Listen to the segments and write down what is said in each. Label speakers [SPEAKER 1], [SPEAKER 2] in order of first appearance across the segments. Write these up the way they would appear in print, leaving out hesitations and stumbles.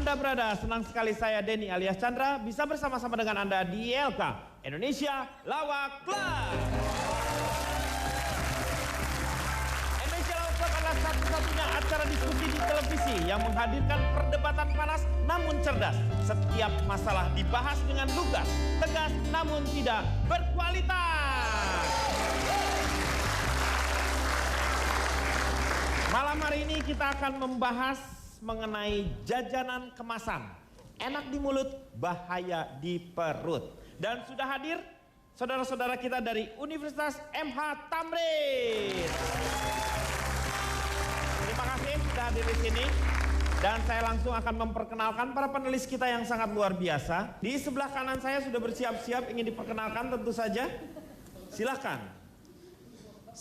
[SPEAKER 1] Anda berada, senang sekali saya Denny alias Chandra bisa bersama-sama dengan Anda di ILK Indonesia Lawak Club. Indonesia Lawak Club adalah satu-satunya acara diskusi di televisi yang menghadirkan perdebatan panas namun cerdas. Setiap masalah dibahas dengan lugas, tegas namun tidak berkualitas. Malam hari ini kita akan membahas mengenai jajanan kemasan. Enak di mulut, bahaya di perut. Dan sudah hadir saudara-saudara kita dari Universitas MH Tamrin. Terima kasih sudah hadir di sini. Dan saya langsung akan memperkenalkan para panelis kita yang sangat luar biasa. Di sebelah kanan saya sudah bersiap-siap ingin diperkenalkan tentu saja. Silahkan.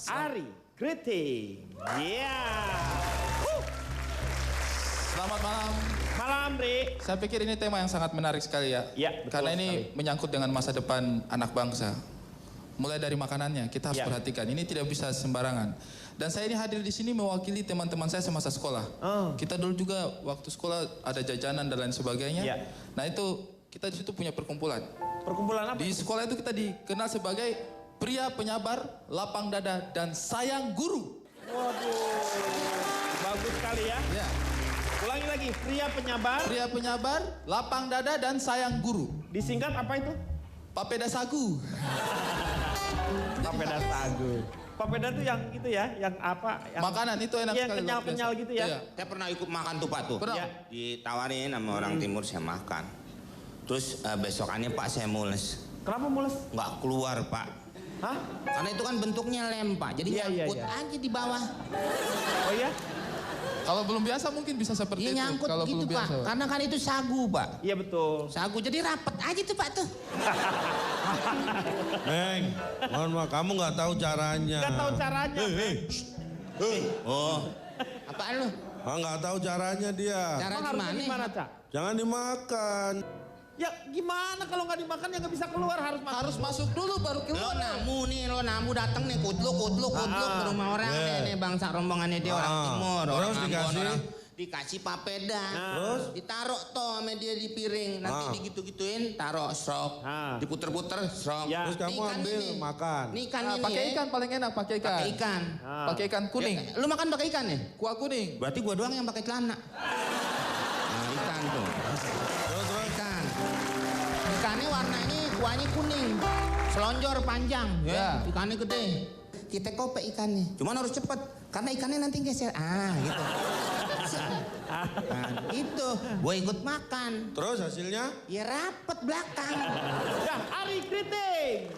[SPEAKER 1] Ari Kriting.
[SPEAKER 2] Selamat malam.
[SPEAKER 1] Malam, Ri.
[SPEAKER 2] Saya pikir ini tema yang sangat menarik sekali ya.
[SPEAKER 1] Ya, betul
[SPEAKER 2] karena ini
[SPEAKER 1] sekali.
[SPEAKER 2] menyangkut dengan masa depan anak bangsa. Mulai dari makanannya, kita harus
[SPEAKER 1] Ya.
[SPEAKER 2] perhatikan. Ini tidak bisa sembarangan. Dan saya ini hadir di sini mewakili teman-teman saya semasa sekolah.
[SPEAKER 1] Oh.
[SPEAKER 2] Kita dulu juga waktu sekolah ada jajanan dan lain sebagainya.
[SPEAKER 1] Ya.
[SPEAKER 2] Nah itu kita di situ punya perkumpulan.
[SPEAKER 1] Perkumpulan apa?
[SPEAKER 2] Di sekolah itu kita dikenal sebagai pria penyabar, lapang dada, dan sayang guru.
[SPEAKER 1] Waduh, bagus sekali ya.
[SPEAKER 2] Ya.
[SPEAKER 1] Ulangi lagi, pria penyabar.
[SPEAKER 2] Pria penyabar, lapang dada, dan sayang guru.
[SPEAKER 1] Disingkat apa itu?
[SPEAKER 2] Papeda sagu.
[SPEAKER 1] Papeda sagu. Papeda itu yang itu ya, yang apa? Yang
[SPEAKER 2] Makanan itu enak
[SPEAKER 1] yang
[SPEAKER 2] sekali.
[SPEAKER 1] kenyal-kenyal gitu ya.
[SPEAKER 2] Iya.
[SPEAKER 3] Saya pernah ikut makan tuh Pak tuh.
[SPEAKER 2] Pernah.
[SPEAKER 1] Ya.
[SPEAKER 3] Ditawarin sama orang timur saya makan. Terus besokannya Pak saya mules.
[SPEAKER 1] Kenapa mules?
[SPEAKER 3] Nggak keluar Pak.
[SPEAKER 1] Hah?
[SPEAKER 3] Karena itu kan bentuknya lem Pak. Jadi
[SPEAKER 1] Iya, iya,
[SPEAKER 3] nyangkut
[SPEAKER 1] iya.
[SPEAKER 3] aja di bawah.
[SPEAKER 1] Oh iya?
[SPEAKER 2] Kalau belum biasa mungkin bisa seperti
[SPEAKER 3] Iya
[SPEAKER 2] itu.
[SPEAKER 3] nyangkut
[SPEAKER 2] Kalau
[SPEAKER 3] gitu
[SPEAKER 2] belum
[SPEAKER 3] Pak.
[SPEAKER 2] biasa.
[SPEAKER 3] Karena kan itu sagu Pak.
[SPEAKER 1] Iya betul.
[SPEAKER 3] Sagu jadi rapet aja tuh Pak tuh.
[SPEAKER 4] Neng, mohon maaf, kamu nggak tahu caranya.
[SPEAKER 1] Nggak tahu caranya.
[SPEAKER 3] Oh. Apaan lu?
[SPEAKER 4] Nggak tahu caranya dia.
[SPEAKER 3] Cara
[SPEAKER 1] Emang harusnya
[SPEAKER 3] gimana?
[SPEAKER 1] gimana, Cak?
[SPEAKER 4] Jangan dimakan.
[SPEAKER 1] Ya gimana kalau nggak dimakan ya nggak bisa keluar, harus masuk.
[SPEAKER 2] Harus masuk dulu baru keluar.
[SPEAKER 3] Lo namu datang nih kudluk ke rumah orang
[SPEAKER 4] Yeah.
[SPEAKER 3] nih bangsa rombongannya dia orang timur, orang
[SPEAKER 4] Terus
[SPEAKER 3] Ambon,
[SPEAKER 4] dikasih?
[SPEAKER 3] dikasih papeda,
[SPEAKER 4] Terus?
[SPEAKER 3] ditaruh toh sama dia di piring, nanti digitu-gituin, taruh strok,
[SPEAKER 1] Ah.
[SPEAKER 3] diputer-puter strok.
[SPEAKER 1] Ya.
[SPEAKER 4] Terus kamu ambil makan.
[SPEAKER 3] Nih ikan
[SPEAKER 2] Nah,
[SPEAKER 3] ini
[SPEAKER 2] pakai
[SPEAKER 3] ya.
[SPEAKER 2] ikan paling enak, pakai ikan.
[SPEAKER 3] Pakai ikan.
[SPEAKER 1] Ah.
[SPEAKER 2] Pakai ikan kuning.
[SPEAKER 3] Ya, lu makan pakai ikan ya?
[SPEAKER 2] Kuah kuning.
[SPEAKER 3] Berarti gua doang yang pakai celana. Nah, ikan tuh. Ikan. Ikannya warnanya kuahnya kuning. Selonjor panjang ya.
[SPEAKER 2] Ya.
[SPEAKER 3] Ikannya gede. Kita kope ikannya. Cuman harus cepet karena ikannya nanti geser. Gitu. Nah, itu. Gue ikut makan.
[SPEAKER 4] Terus hasilnya?
[SPEAKER 3] Ya rapet belakang.
[SPEAKER 1] Ya, Ari Kriting.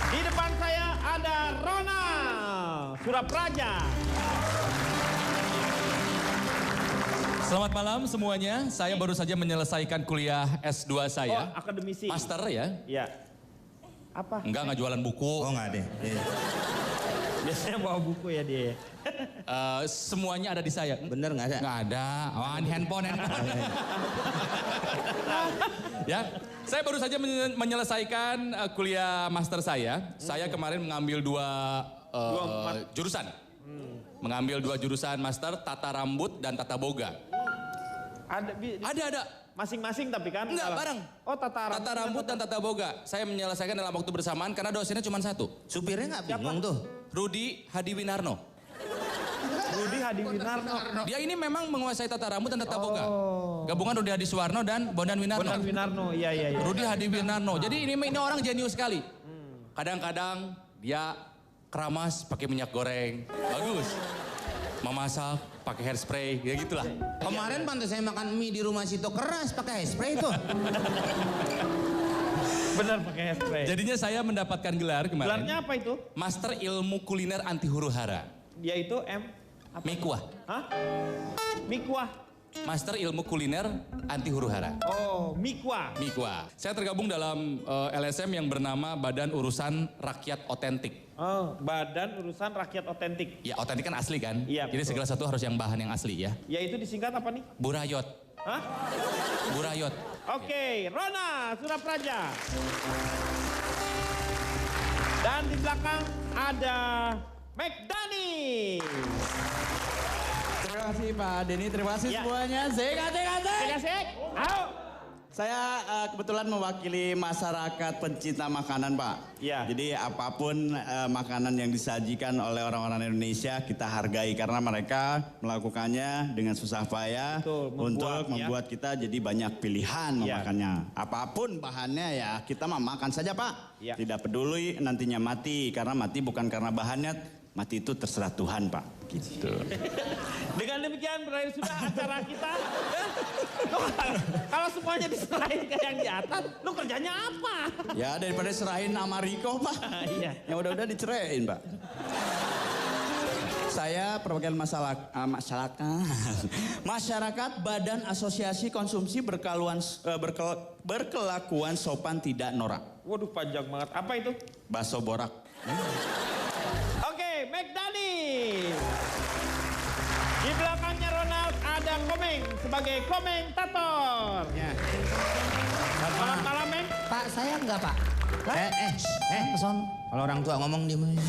[SPEAKER 1] Di depan saya ada Ronald Surapraja.
[SPEAKER 5] Selamat malam semuanya. Saya baru saja menyelesaikan kuliah S2
[SPEAKER 1] Oh,
[SPEAKER 5] saya.
[SPEAKER 1] akademisi.
[SPEAKER 5] Master ya.
[SPEAKER 1] Ya. Apa?
[SPEAKER 5] Enggak jualan buku.
[SPEAKER 3] enggak deh.
[SPEAKER 1] Biasanya bawa buku ya dia.
[SPEAKER 5] Semuanya ada di saya.
[SPEAKER 3] Bener nggak ada?
[SPEAKER 5] Enggak ada. Oh, ini handphone. Ya, saya baru saja menyelesaikan kuliah master saya. Saya kemarin mengambil dua jurusan. Mengambil dua jurusan master, tata rambut dan tata boga. Ada.
[SPEAKER 1] Masing-masing tapi kan?
[SPEAKER 5] Enggak, bareng.
[SPEAKER 1] Oh, tata
[SPEAKER 5] Tata rambut dan tata boga. Saya menyelesaikan dalam waktu bersamaan karena dosennya cuma satu.
[SPEAKER 3] Supirnya nggak bingung tuh.
[SPEAKER 5] Rudi Hadiwinarno.
[SPEAKER 1] Rudi Hadiwinarno.
[SPEAKER 5] Dia ini memang menguasai tata rambut dan tata boga. Gabungan Rudi Hadiswarno dan Bondan Winarno.
[SPEAKER 1] Bondan Winarno, iya.
[SPEAKER 5] Rudi Hadiwinarno. Jadi ini orang jenius sekali. Kadang-kadang dia keramas pakai minyak goreng. Bagus. Memasak pakai hairspray, ya gitulah.
[SPEAKER 3] Kemarin pantas saya makan mie di rumah situ keras pakai hairspray itu.
[SPEAKER 1] Benar pakai hairspray.
[SPEAKER 5] Jadinya saya mendapatkan gelar kemarin.
[SPEAKER 1] Gelarnya apa itu?
[SPEAKER 5] Master Ilmu Kuliner Anti Huru-Hara.
[SPEAKER 1] Yaitu apa?
[SPEAKER 5] Mikuah.
[SPEAKER 1] Hah? Mikuah.
[SPEAKER 5] Master Ilmu Kuliner Anti Huru-Hara.
[SPEAKER 1] Oh, Mikuah.
[SPEAKER 5] Mikuah. Saya tergabung dalam LSM yang bernama Badan Urusan Rakyat Otentik.
[SPEAKER 1] Oh, Badan Urusan Rakyat Otentik.
[SPEAKER 5] Ya otentik kan asli kan?
[SPEAKER 1] Iya,
[SPEAKER 5] Jadi
[SPEAKER 1] betul.
[SPEAKER 5] segala sesuatu harus yang bahan yang asli ya.
[SPEAKER 1] Yaitu disingkat apa nih?
[SPEAKER 5] Burayot.
[SPEAKER 1] Hah?
[SPEAKER 5] Burayot.
[SPEAKER 1] Oke, Rona Surapraja. Dan di belakang ada McDani.
[SPEAKER 6] Terima kasih Pak Denny, terima kasih
[SPEAKER 1] Ya.
[SPEAKER 6] semuanya. Sik.
[SPEAKER 1] Asik. Ayo.
[SPEAKER 6] Saya kebetulan mewakili masyarakat pencinta makanan Pak.
[SPEAKER 1] Ya.
[SPEAKER 6] Jadi apapun makanan yang disajikan oleh orang-orang Indonesia kita hargai karena mereka melakukannya dengan susah payah
[SPEAKER 1] Betul,
[SPEAKER 6] untuk
[SPEAKER 1] ya.
[SPEAKER 6] membuat kita jadi banyak pilihan
[SPEAKER 1] Ya.
[SPEAKER 6] memakannya. Apapun bahannya ya kita mah makan saja Pak.
[SPEAKER 1] Ya.
[SPEAKER 6] Tidak peduli nantinya mati karena mati bukan karena bahannya, mati itu terserah Tuhan Pak. Gitu.
[SPEAKER 1] Dengan demikian berakhir sudah acara kita. Lu kalau semuanya diserahin ke yang di atas, lu kerjanya apa?
[SPEAKER 6] Ya daripada serahin sama Riko Pak.
[SPEAKER 1] Iya.
[SPEAKER 6] Yang udah diceraiin Pak. Saya perwakilan masyarakat Badan Asosiasi Konsumsi Berkelakuan Sopan Tidak Norak.
[SPEAKER 1] Waduh panjang banget. Apa itu?
[SPEAKER 6] Bakso borak.
[SPEAKER 1] Oke, McDani. Di belakangnya Ronald ada Komeng sebagai komentator.
[SPEAKER 3] Ya.
[SPEAKER 1] Selamat malam, Meng.
[SPEAKER 7] Pak, saya enggak, Pak. Kesono.
[SPEAKER 3] Kalau orang tua ngomong diem aja.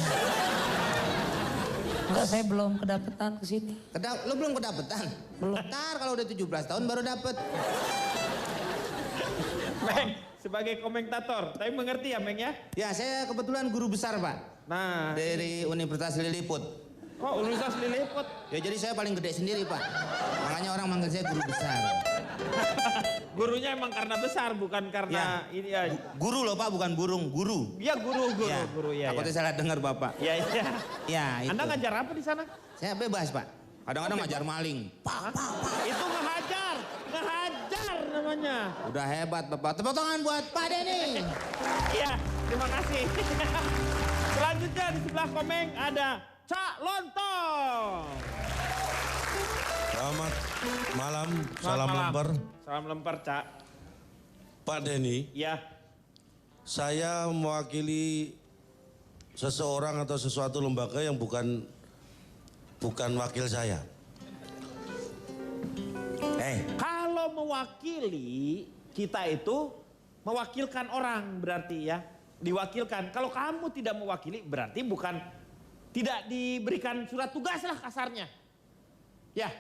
[SPEAKER 7] Enggak, saya belum kedapetan ke sini.
[SPEAKER 3] Lu belum kedapetan?
[SPEAKER 7] Belum.
[SPEAKER 3] Ntar kalau udah 17 tahun baru dapet.
[SPEAKER 1] Meng, sebagai komentator. Tapi mengerti ya, Meng ya?
[SPEAKER 3] Ya, saya kebetulan guru besar, Pak.
[SPEAKER 1] Nah,
[SPEAKER 3] Dari Universitas Lilliput.
[SPEAKER 1] kok Universitas Lilliput?
[SPEAKER 3] Ya jadi saya paling gede sendiri, Pak. Makanya orang manggil saya guru besar.
[SPEAKER 1] Gurunya emang karena besar, bukan karena ini ya.
[SPEAKER 3] Guru loh, Pak, bukan burung. Guru.
[SPEAKER 1] Iya, guru ya.
[SPEAKER 3] Takutnya salah dengar, Bapak.
[SPEAKER 1] Ya, iya.
[SPEAKER 3] Ya, itu.
[SPEAKER 1] Anda ngajar apa di sana?
[SPEAKER 3] Saya bebas, Pak. Kadang-kadang ngajar maling.
[SPEAKER 1] Itu ngehajar namanya.
[SPEAKER 3] Udah hebat, Bapak. Tepuk tangan buat Pak Denny.
[SPEAKER 1] Iya, terima kasih. Selanjutnya di sebelah Komeng ada Cak Lontong.
[SPEAKER 4] Selamat malam,
[SPEAKER 1] Selamat
[SPEAKER 4] salam
[SPEAKER 1] malam.
[SPEAKER 4] lemper.
[SPEAKER 1] Salam lemper, Cak.
[SPEAKER 4] Pak Denny,
[SPEAKER 1] Ya,
[SPEAKER 4] saya mewakili seseorang atau sesuatu lembaga yang bukan wakil saya.
[SPEAKER 1] kalau mewakili kita itu mewakilkan orang berarti ya. Diwakilkan. Kalau kamu tidak mewakili berarti bukan tidak diberikan surat tugas lah kasarnya. Ya.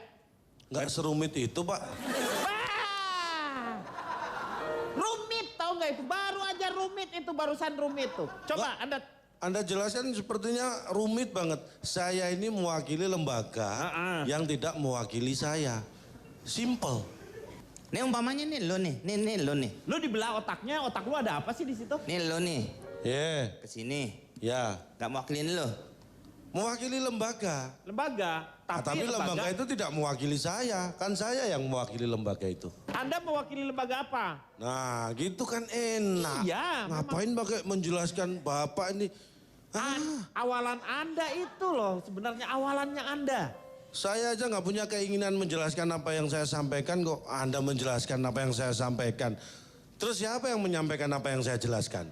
[SPEAKER 4] Nggak serumit itu, Pak.
[SPEAKER 1] Wah! Rumit tahu nggak itu? Baru aja rumit itu, barusan rumit tuh. Coba
[SPEAKER 4] Anda jelaskan sepertinya rumit banget. Saya ini mewakili lembaga yang tidak mewakili saya. Simple.
[SPEAKER 3] Nih umpamanya nih lo nih. Nih lo nih.
[SPEAKER 1] lu dibelah otaknya, otak lu ada apa sih di situ?
[SPEAKER 3] Nih lo nih.
[SPEAKER 4] Ya,
[SPEAKER 3] Kesini.
[SPEAKER 4] ya.
[SPEAKER 3] Gak mewakilin lo.
[SPEAKER 4] Mewakili lembaga.
[SPEAKER 1] Lembaga,
[SPEAKER 4] Nah, tapi lembaga itu tidak mewakili saya. Kan saya yang mewakili lembaga itu.
[SPEAKER 1] Anda mewakili lembaga apa?
[SPEAKER 4] Nah, gitu kan enak.
[SPEAKER 1] Iya,
[SPEAKER 4] Ngapain pakai menjelaskan Bapak ini?
[SPEAKER 1] Awalan Anda itu loh, sebenarnya awalannya Anda.
[SPEAKER 4] Saya aja nggak punya keinginan menjelaskan apa yang saya sampaikan kok Anda menjelaskan apa yang saya sampaikan. Terus siapa yang menyampaikan apa yang saya jelaskan?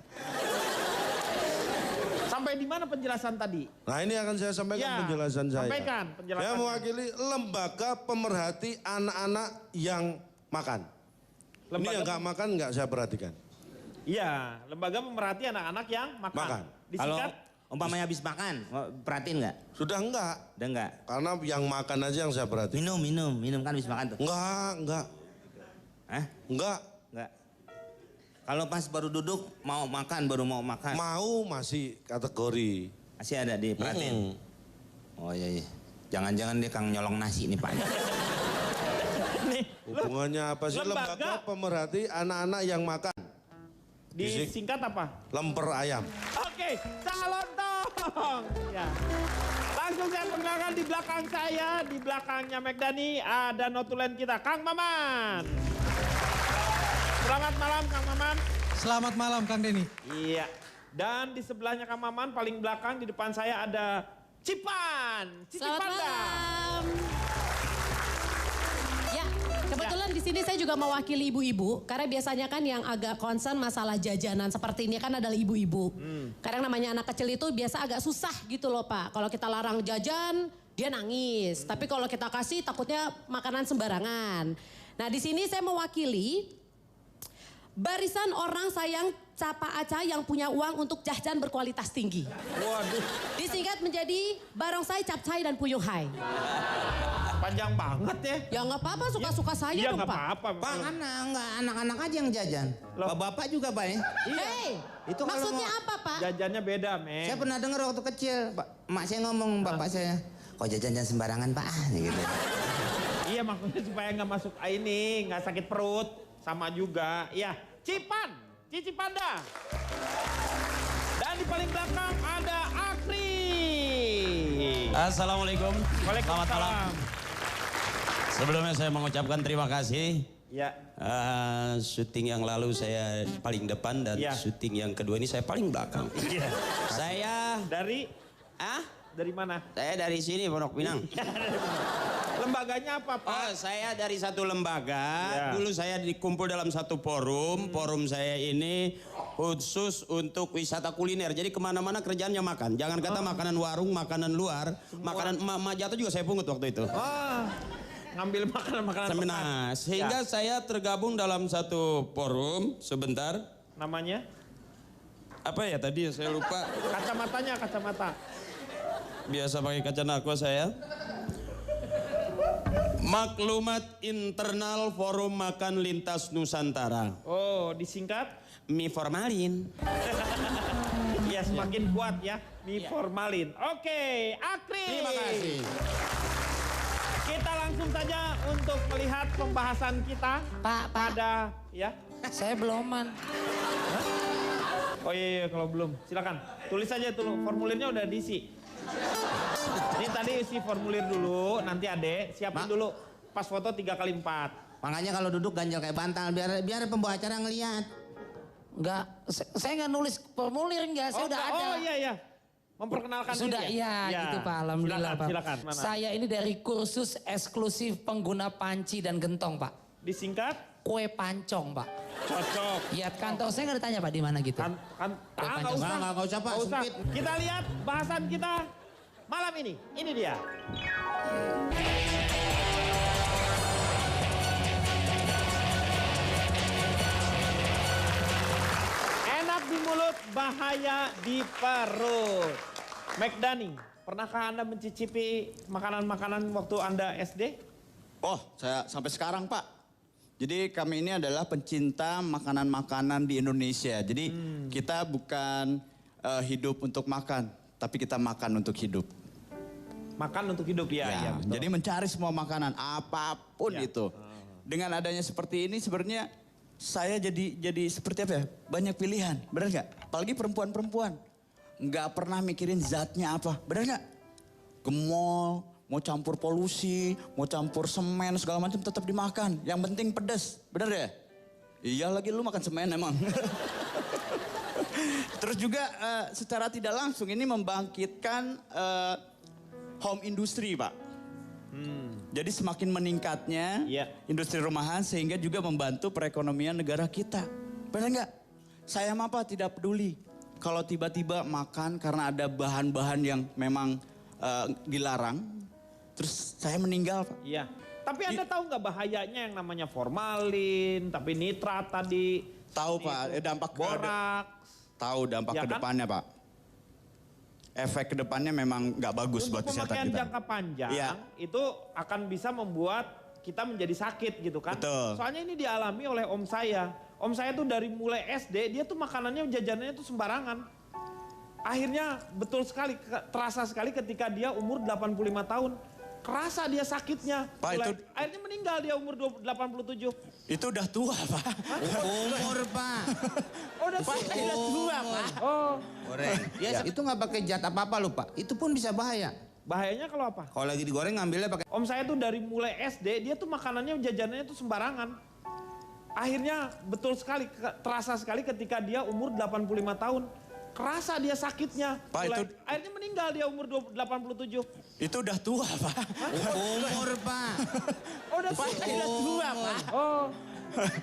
[SPEAKER 1] Sampai di mana penjelasan tadi?
[SPEAKER 4] Nah ini akan saya sampaikan
[SPEAKER 1] Ya,
[SPEAKER 4] penjelasan saya.
[SPEAKER 1] sampaikan penjelasannya.
[SPEAKER 4] Saya mewakili lembaga pemerhati anak-anak yang makan. Ini yang nggak makan nggak saya perhatikan.
[SPEAKER 1] Iya, lembaga pemerhati anak-anak yang makan.
[SPEAKER 4] Makan.
[SPEAKER 3] Kalau
[SPEAKER 1] Disingkat,
[SPEAKER 3] umpamanya habis makan, perhatiin nggak?
[SPEAKER 4] Sudah enggak.
[SPEAKER 3] Udah nggak?
[SPEAKER 4] Karena yang makan aja yang saya perhatikan.
[SPEAKER 3] Minum kan habis makan tuh.
[SPEAKER 4] Enggak.
[SPEAKER 3] Hah?
[SPEAKER 4] Enggak.
[SPEAKER 3] Nggak. Kalau pas baru duduk baru mau makan.
[SPEAKER 4] Mau masih kategori.
[SPEAKER 3] Masih ada diperhatiin. Oh iya. Jangan-jangan dia kang nyolong nasi nih Pak.
[SPEAKER 1] nih,
[SPEAKER 4] Hubungannya apa sih? Lembaga pemerhati anak-anak yang makan.
[SPEAKER 1] disingkat apa?
[SPEAKER 4] Lemper ayam.
[SPEAKER 1] Oke, Calontong. Ya. Langsung saya perkenalkan di belakang saya, di belakangnya McDani ada notulen kita, Kang Maman. Selamat malam, Kang Maman.
[SPEAKER 8] Selamat malam, Kang Denny.
[SPEAKER 1] Iya. Dan di sebelahnya Kang Maman, paling belakang di depan saya ada Cipan. Cici
[SPEAKER 9] Selamat
[SPEAKER 1] Panda.
[SPEAKER 9] malam. Ya, kebetulan di sini saya juga mewakili ibu-ibu karena biasanya kan yang agak concern masalah jajanan seperti ini kan adalah ibu-ibu. Karena yang namanya anak kecil itu biasa agak susah gitu loh Pak. Kalau kita larang jajan, dia nangis. Tapi kalau kita kasih takutnya makanan sembarangan. Nah, di sini saya mewakili barisan orang sayang Capa Aca yang punya uang untuk jajan berkualitas tinggi.
[SPEAKER 1] Waduh.
[SPEAKER 9] Disingkat menjadi Barongsai, Capcai, dan Puyuh Hai.
[SPEAKER 1] Panjang banget ya.
[SPEAKER 9] Ya nggak apa-apa, suka-suka saya
[SPEAKER 1] Iya
[SPEAKER 9] dong
[SPEAKER 1] nggak
[SPEAKER 9] Pak.
[SPEAKER 1] apa-apa.
[SPEAKER 3] Pak kan nggak anak-anak aja yang jajan. Bapak juga Pak ya.
[SPEAKER 9] Hei,
[SPEAKER 3] Itu kalau
[SPEAKER 9] maksudnya
[SPEAKER 3] mau-
[SPEAKER 9] apa Pak?
[SPEAKER 1] Jajannya beda, Meng.
[SPEAKER 3] Saya pernah dengar waktu kecil, Mak saya ngomong bapak saya, kok jajan jangan sembarangan Pak, gitu.
[SPEAKER 1] Iya, maksudnya supaya nggak masuk ini, nggak sakit perut. Sama juga. Iya, Cipan, Cici Panda. Dan di paling belakang ada Akri.
[SPEAKER 10] Assalamualaikum.
[SPEAKER 1] Waalaikumsalam.
[SPEAKER 10] Selamat malam. Sebelumnya saya mengucapkan terima kasih.
[SPEAKER 1] Ya.
[SPEAKER 10] Syuting yang lalu saya paling depan dan
[SPEAKER 1] Ya.
[SPEAKER 10] syuting yang kedua ini saya paling belakang.
[SPEAKER 1] Iya.
[SPEAKER 10] Saya
[SPEAKER 1] Dari mana?
[SPEAKER 10] Saya dari sini Pondok Pinang.
[SPEAKER 1] Lembaganya apa, Pak?
[SPEAKER 10] Oh, saya dari satu lembaga.
[SPEAKER 1] Ya.
[SPEAKER 10] Dulu saya dikumpul dalam satu forum. Forum saya ini khusus untuk wisata kuliner. Jadi kemana-mana kerjaannya makan. Jangan kata makanan warung, makanan luar. Makanan emak-emak jatuh juga saya pungut waktu itu.
[SPEAKER 1] Ngambil makanan-makanan bekas.
[SPEAKER 10] Nah, sehingga
[SPEAKER 1] Ya.
[SPEAKER 10] saya tergabung dalam satu forum sebentar.
[SPEAKER 1] Namanya?
[SPEAKER 10] Apa ya tadi saya lupa.
[SPEAKER 1] Kacamata.
[SPEAKER 10] Biasa pakai kacamata saya. Maklumat internal Forum Makan Lintas Nusantara.
[SPEAKER 1] Oh, disingkat?
[SPEAKER 10] Mie formalin.
[SPEAKER 1] Ya, semakin kuat ya. Mie formalin. Oke, Akri.
[SPEAKER 3] Terima kasih.
[SPEAKER 1] Kita langsung saja untuk melihat pembahasan kita.
[SPEAKER 7] Pak.
[SPEAKER 1] Pada, ya.
[SPEAKER 7] Saya beloman.
[SPEAKER 1] Oh iya, kalau belum. Silakan. Tulis saja dulu. Formulirnya udah diisi. Ini tadi isi formulir dulu. Nanti Ade siapin dulu. Pas foto 3x4.
[SPEAKER 3] Makanya kalau duduk ganjal kayak bantal biar pembawa acara ngelihat.
[SPEAKER 7] Enggak, saya nggak nulis formulir enggak, saya udah ada.
[SPEAKER 1] Oh iya. Memperkenalkan
[SPEAKER 7] Sudah
[SPEAKER 1] diri ya?
[SPEAKER 7] iya gitu Pak, alhamdulillah Pak.
[SPEAKER 1] Silakan. Mana?
[SPEAKER 7] Saya ini dari kursus eksklusif pengguna panci dan gentong Pak.
[SPEAKER 1] Disingkat?
[SPEAKER 7] Kue pancong Pak.
[SPEAKER 1] Cocok.
[SPEAKER 7] Iya kantor saya nggak ditanya Pak di mana gitu.
[SPEAKER 1] Nggak usah.
[SPEAKER 3] Nggak usah Pak,
[SPEAKER 1] Nggak usah.
[SPEAKER 3] sempit.
[SPEAKER 1] Kita lihat bahasan kita malam ini. Ini dia. Enak di mulut, bahaya di perut. McDani, pernahkah Anda mencicipi makanan-makanan waktu Anda SD?
[SPEAKER 6] Oh, saya sampai sekarang Pak. Jadi kami ini adalah pencinta makanan-makanan di Indonesia. Jadi kita bukan hidup untuk makan, tapi kita makan untuk hidup.
[SPEAKER 1] Makan untuk hidup ya,
[SPEAKER 6] Ya,
[SPEAKER 1] ya betul.
[SPEAKER 6] jadi mencari semua makanan apapun
[SPEAKER 1] Ya.
[SPEAKER 6] itu. Dengan adanya seperti ini sebenarnya saya jadi seperti apa ya? Banyak pilihan, benar nggak? Apalagi perempuan-perempuan. Nggak pernah mikirin zatnya apa, benar nggak? Ke mall, mau campur polusi, mau campur semen, segala macam tetap dimakan. Yang penting pedas, benar ya? Iya lagi lu makan semen emang. Terus juga secara tidak langsung ini membangkitkan home industry Pak. Jadi semakin meningkatnya industri rumahan sehingga juga membantu perekonomian negara kita. Benar nggak? Saya mah Pak tidak peduli. Kalau tiba-tiba makan karena ada bahan-bahan yang memang dilarang, terus saya meninggal Pak.
[SPEAKER 1] Iya. Tapi Anda tahu nggak bahayanya yang namanya formalin, tapi nitrat tadi?
[SPEAKER 6] Tahu Pak, dampak
[SPEAKER 1] borak.
[SPEAKER 6] Tahu dampak
[SPEAKER 1] Ya
[SPEAKER 6] ke
[SPEAKER 1] kan?
[SPEAKER 6] depannya Pak. Efek ke depannya memang nggak bagus buat
[SPEAKER 1] Untuk
[SPEAKER 6] kesehatan
[SPEAKER 1] pemakaian
[SPEAKER 6] kita.
[SPEAKER 1] jangka panjang
[SPEAKER 6] Iya.
[SPEAKER 1] itu akan bisa membuat kita menjadi sakit gitu kan.
[SPEAKER 6] Betul.
[SPEAKER 1] Soalnya ini dialami oleh om saya. Om saya tuh dari mulai SD dia tuh makanannya jajanannya tuh sembarangan. Akhirnya betul sekali terasa sekali ketika dia umur 85 tahun. Kerasa dia sakitnya.
[SPEAKER 6] Pak, itu-
[SPEAKER 1] akhirnya meninggal dia umur 87.
[SPEAKER 6] Itu udah tua Pak.
[SPEAKER 3] Umur Pak.
[SPEAKER 1] Oh udah
[SPEAKER 6] Pak, udah tua Pak.
[SPEAKER 1] Oh.
[SPEAKER 3] Goreng. Ya, itu nggak pakai zat apa-apa loh Pak. Itu pun bisa bahaya.
[SPEAKER 1] Bahayanya kalau apa?
[SPEAKER 3] Kalau lagi digoreng ngambilnya pakai.
[SPEAKER 1] Om saya tuh dari mulai SD dia tuh makanannya jajanannya tuh sembarangan. Akhirnya betul sekali terasa sekali ketika dia umur 85 tahun. Kerasa dia sakitnya.
[SPEAKER 6] Pak, itu-
[SPEAKER 1] akhirnya meninggal dia umur 87.
[SPEAKER 6] Itu udah tua Pak.
[SPEAKER 3] Umur Pak.
[SPEAKER 1] Oh udah
[SPEAKER 6] Pak, udah tua Pak.
[SPEAKER 1] Oh.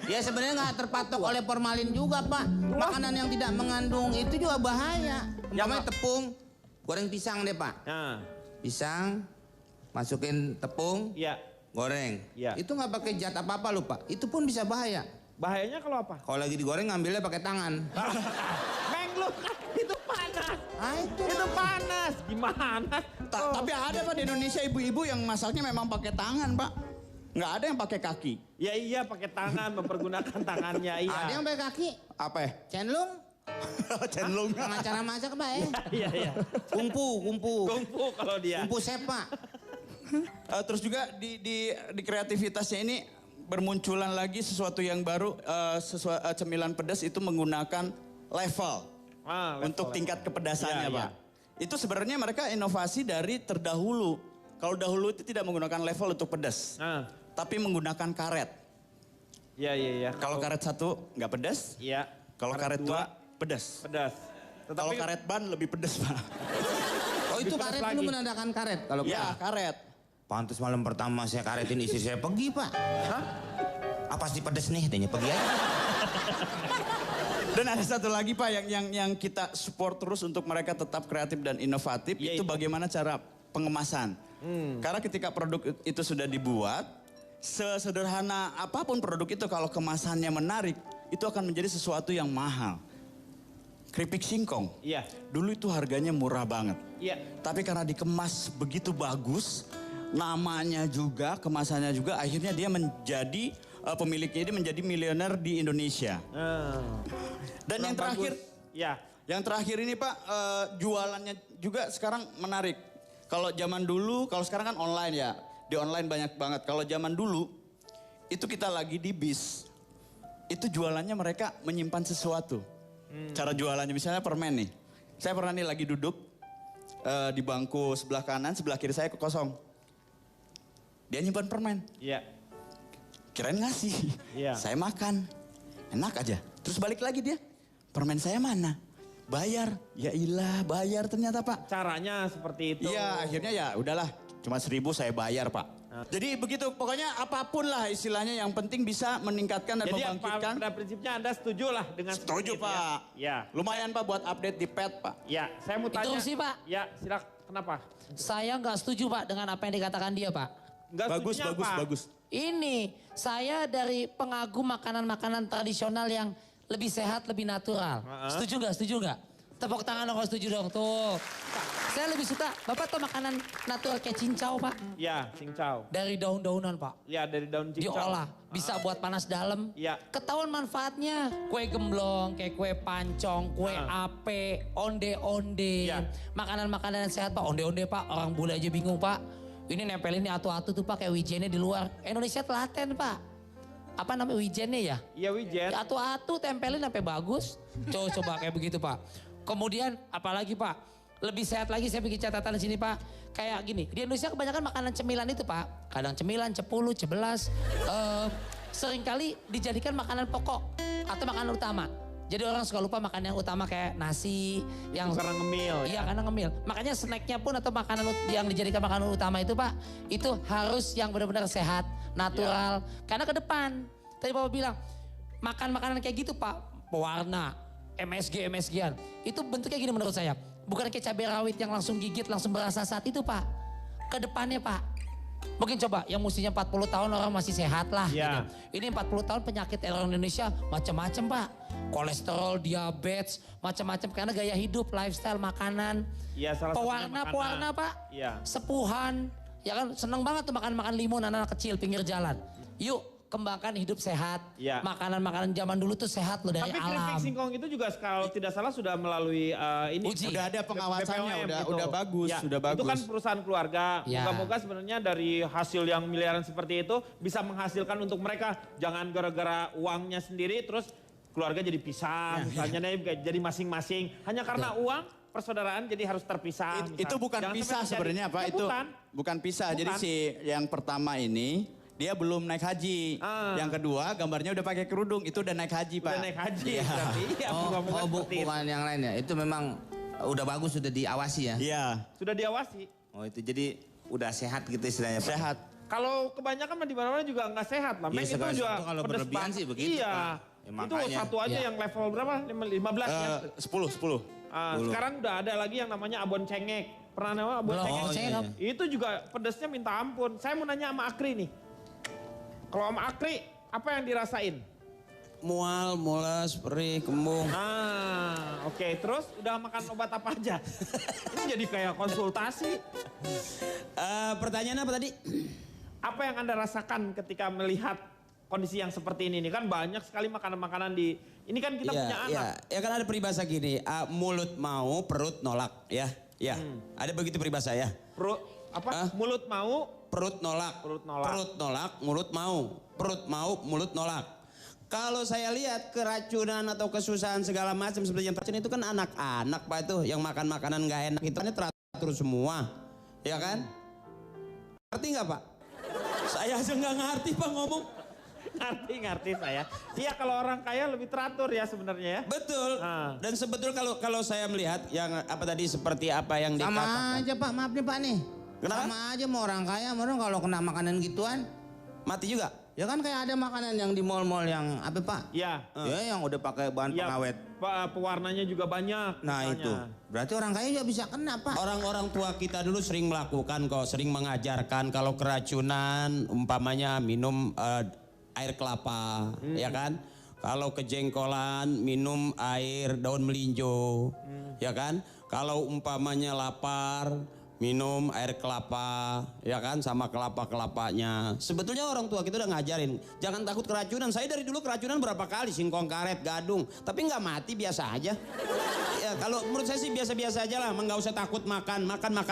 [SPEAKER 3] Ya sebenarnya nggak terpatok oleh formalin juga Pak. Makanan yang tidak mengandung itu juga bahaya. Umpamanya tepung, goreng pisang deh Pak.
[SPEAKER 1] Nah.
[SPEAKER 3] Pisang, masukin tepung,
[SPEAKER 1] Iya.
[SPEAKER 3] goreng.
[SPEAKER 1] Iya.
[SPEAKER 3] Itu nggak pakai zat apa-apa loh Pak. Itu pun bisa bahaya.
[SPEAKER 1] Bahayanya kalau apa?
[SPEAKER 3] Kalau lagi digoreng ngambilnya pakai tangan.
[SPEAKER 1] Meng lu kan itu panas. Itu panas. Gimana?
[SPEAKER 6] Tapi ada Pak di Indonesia ibu-ibu yang masaknya memang pakai tangan Pak. Nggak ada yang pakai kaki.
[SPEAKER 1] Ya iya pakai tangan, mempergunakan tangannya. Iya.
[SPEAKER 3] Ada yang pakai kaki.
[SPEAKER 6] Apa ya?
[SPEAKER 3] Cenlung.
[SPEAKER 6] Cenlung.
[SPEAKER 3] Dengan cara masak Pak ya.
[SPEAKER 1] Iya.
[SPEAKER 3] Kungfu.
[SPEAKER 1] Kungfu kalau dia.
[SPEAKER 3] Kungfu sepa.
[SPEAKER 6] Terus juga di kreativitasnya ini bermunculan lagi sesuatu yang baru. Cemilan pedas itu menggunakan level. Untuk tingkat kepedasannya Pak. Itu sebenarnya mereka inovasi dari terdahulu. Kalau dahulu itu tidak menggunakan level untuk pedas. Tapi menggunakan karet.
[SPEAKER 1] Iya.
[SPEAKER 6] Kalau karet 1 nggak pedas.
[SPEAKER 1] Iya.
[SPEAKER 6] Kalau karet 2 pedas. Kalau karet ban lebih pedas Pak.
[SPEAKER 3] Oh itu karet itu menandakan karet? Kalau
[SPEAKER 6] ya karet.
[SPEAKER 3] Pantes malam pertama saya karetin istri saya pergi Pak. Hah? Apa sih pedes nih? Tanya pergi aja.
[SPEAKER 6] Dan ada satu lagi Pak yang kita support terus untuk mereka tetap kreatif dan inovatif. Itu bagaimana cara pengemasan. Karena ketika produk itu sudah dibuat, sesederhana apapun produk itu kalau kemasannya menarik, itu akan menjadi sesuatu yang mahal. Keripik singkong, dulu itu harganya murah banget. Tapi karena dikemas begitu bagus, namanya juga, kemasannya juga, akhirnya dia menjadi, pemiliknya ini menjadi miliuner di Indonesia. Dan yang terakhir, yang terakhir ini Pak, jualannya juga sekarang menarik. Kalau zaman dulu, kalau sekarang kan online ya. Di online banyak banget. Kalau zaman dulu, itu kita lagi di bis. Itu jualannya mereka menyimpan sesuatu. Cara jualannya misalnya permen nih. Saya pernah nih lagi duduk di bangku sebelah kanan, sebelah kiri saya kosong. Dia nyimpan permen. Kirain ngasih. Saya makan. Enak aja. Terus balik lagi dia. Permen saya mana? Bayar. Ya ilah, bayar ternyata Pak.
[SPEAKER 1] Caranya seperti itu.
[SPEAKER 6] Iya, akhirnya ya udahlah. Cuma 1.000 saya bayar Pak. Jadi begitu, pokoknya apapun lah istilahnya yang penting bisa meningkatkan dan membangkitkan.
[SPEAKER 1] Jadi pada prinsipnya Anda setuju lah dengan
[SPEAKER 6] setuju Pak.
[SPEAKER 1] Ya.
[SPEAKER 6] Lumayan Pak buat update di pet Pak.
[SPEAKER 1] Ya, saya mau tanya.
[SPEAKER 7] Itu sih Pak.
[SPEAKER 1] Ya, silakan. Kenapa?
[SPEAKER 7] Saya nggak setuju Pak dengan apa yang dikatakan dia Pak.
[SPEAKER 6] Bagus.
[SPEAKER 7] Ini saya dari pengagum makanan-makanan tradisional yang lebih sehat, lebih natural. Setuju nggak? Tepuk tangan dong kalau setuju dong. Tuh. Saya lebih suka, Bapak tahu makanan natural kayak cincau Pak?
[SPEAKER 1] Ya, cincau.
[SPEAKER 7] Dari daun-daunan Pak.
[SPEAKER 1] Ya, dari daun cincau.
[SPEAKER 7] Diolah, bisa buat panas dalam.
[SPEAKER 1] Ya.
[SPEAKER 7] Ketahuan manfaatnya. Kue gemblong, kayak kue pancong, kue ape, onde-onde. Makanan-makanan yang sehat Pak, onde-onde Pak. Orang bule aja bingung Pak. Ini nempelin di atu-atu tuh Pak, kayak wijennya di luar. Indonesia telaten Pak. Apa namanya wijennya ya?
[SPEAKER 1] Iya wijen.
[SPEAKER 7] Atu-atu tempelin sampai bagus. Coba kayak begitu Pak. Kemudian apalagi Pak? Lebih sehat lagi saya bikin catatan di sini Pak. Kayak gini, di Indonesia kebanyakan makanan cemilan itu Pak. Kadang cemilan, cepulu, cebelas. Seringkali dijadikan makanan pokok atau makanan utama. Jadi orang suka lupa makan yang utama kayak nasi. Yang
[SPEAKER 1] karena ngemil.
[SPEAKER 7] Iya karena ngemil. Makanya snacknya pun atau makanan yang dijadikan makanan utama itu Pak. Itu harus yang benar-benar sehat, natural. Karena ke depan, tadi Bapak bilang, makan makanan kayak gitu Pak. Pewarna, MSG-an. Itu bentuknya gini menurut saya. Bukan kayak cabai rawit yang langsung gigit, langsung berasa saat itu Pak. Ke depannya Pak. Mungkin coba yang mestinya 40 tahun orang masih sehat lah. Gitu. Ini 40 tahun penyakit orang Indonesia macam-macam Pak. Kolesterol, diabetes, macam-macam. Karena gaya hidup, lifestyle, makanan.
[SPEAKER 1] Ya,
[SPEAKER 7] pewarna Pak.
[SPEAKER 1] Ya.
[SPEAKER 7] Sepuhan. Ya kan seneng banget tuh makan limun anak-anak kecil pinggir jalan. Yuk kembangkan hidup sehat. Makanan-makanan zaman dulu tuh sehat loh dari
[SPEAKER 1] Tapi
[SPEAKER 7] alam.
[SPEAKER 1] keripik singkong itu juga kalau tidak salah sudah melalui ini.
[SPEAKER 7] Uji.
[SPEAKER 6] Udah ada pengawasannya,
[SPEAKER 1] BPOM
[SPEAKER 6] udah bagus, sudah bagus.
[SPEAKER 1] Itu kan perusahaan keluarga.
[SPEAKER 7] Ya.
[SPEAKER 1] Moga-moga sebenarnya dari hasil yang miliaran seperti itu bisa menghasilkan untuk mereka. Jangan gara-gara uangnya sendiri terus keluarga jadi pisah. Misalnya jadi masing-masing. Hanya karena uang persaudaraan jadi harus terpisah.
[SPEAKER 6] Itu bukan pisah sebenarnya Pak. Itu bukan pisah. Jadi si yang pertama ini dia belum naik haji. Yang kedua gambarnya udah pakai kerudung, itu udah naik haji Pak.
[SPEAKER 1] Udah naik haji.
[SPEAKER 3] Bukan yang lain ya. Itu memang udah bagus, sudah diawasi ya.
[SPEAKER 6] Iya.
[SPEAKER 1] Sudah diawasi.
[SPEAKER 3] Oh itu jadi udah sehat gitu istilahnya Pak.
[SPEAKER 6] Sehat.
[SPEAKER 1] Kalau kebanyakan di mana-mana juga nggak sehat lah.
[SPEAKER 3] Iya,
[SPEAKER 1] itu juga
[SPEAKER 3] kalau berlebihan sih begitu
[SPEAKER 1] Iya.
[SPEAKER 3] Pak. Ya,
[SPEAKER 1] itu satu aja yang level berapa? 15 ya?
[SPEAKER 6] 10.
[SPEAKER 1] Sekarang udah ada lagi yang namanya abon cengek. Pernah nama abon cengek? Itu juga pedesnya minta ampun. Saya mau nanya sama Akri nih. Kalau sama Akri, apa yang dirasain?
[SPEAKER 10] mual, mules, perih, kembung.
[SPEAKER 1] Nah, oke. Terus udah makan obat apa aja? Ini jadi kayak konsultasi.
[SPEAKER 10] Pertanyaan apa tadi?
[SPEAKER 1] Apa yang Anda rasakan ketika melihat kondisi yang seperti ini? Kan banyak sekali makanan-makanan di... Ini kan kita punya anak.
[SPEAKER 10] Ya kan ada peribahasa gini, mulut mau, perut nolak, ya. Ya, ada begitu peribahasa ya.
[SPEAKER 1] Mulut mau,
[SPEAKER 10] perut nolak.
[SPEAKER 1] Perut nolak.
[SPEAKER 10] Perut nolak, mulut mau. Perut mau, mulut nolak. Kalau saya lihat keracunan atau kesusahan segala macam seperti yang terjadi itu kan anak-anak Pak itu yang makan makanan nggak enak itu kan teratur semua, ya kan? Ngerti nggak Pak? Saya aja nggak ngerti Pak ngomong.
[SPEAKER 1] Ngerti saya. Iya kalau orang kaya lebih teratur ya sebenarnya ya.
[SPEAKER 10] Betul. Dan sebetulnya kalau saya melihat yang apa tadi seperti apa yang dikatakan.
[SPEAKER 3] Sama aja Pak, maaf nih Pak nih.
[SPEAKER 10] Kenapa?
[SPEAKER 3] Sama aja mau orang kaya, orang kalau kena makanan gituan.
[SPEAKER 10] Mati juga?
[SPEAKER 3] Ya kan kayak ada makanan yang di mall-mall yang apa Pak?
[SPEAKER 1] Iya.
[SPEAKER 3] Ya yang udah pakai bahan pengawet.
[SPEAKER 1] Pewarnanya juga banyak.
[SPEAKER 3] Nah
[SPEAKER 1] misalnya.
[SPEAKER 3] itu, berarti orang kaya juga bisa kena Pak.
[SPEAKER 10] Orang-orang tua kita dulu sering melakukan kok, sering mengajarkan kalau keracunan umpamanya minum air kelapa, ya kan? Kalau kejengkolan minum air daun melinjo, ya kan? Kalau umpamanya lapar minum air kelapa, ya kan? Sama kelapa-kelapanya. Sebetulnya orang tua kita udah ngajarin, jangan takut keracunan. Saya dari dulu keracunan berapa kali, singkong karet, gadung, tapi nggak mati, biasa aja. Ya kalau menurut saya sih biasa-biasa aja lah, nggak usah takut makan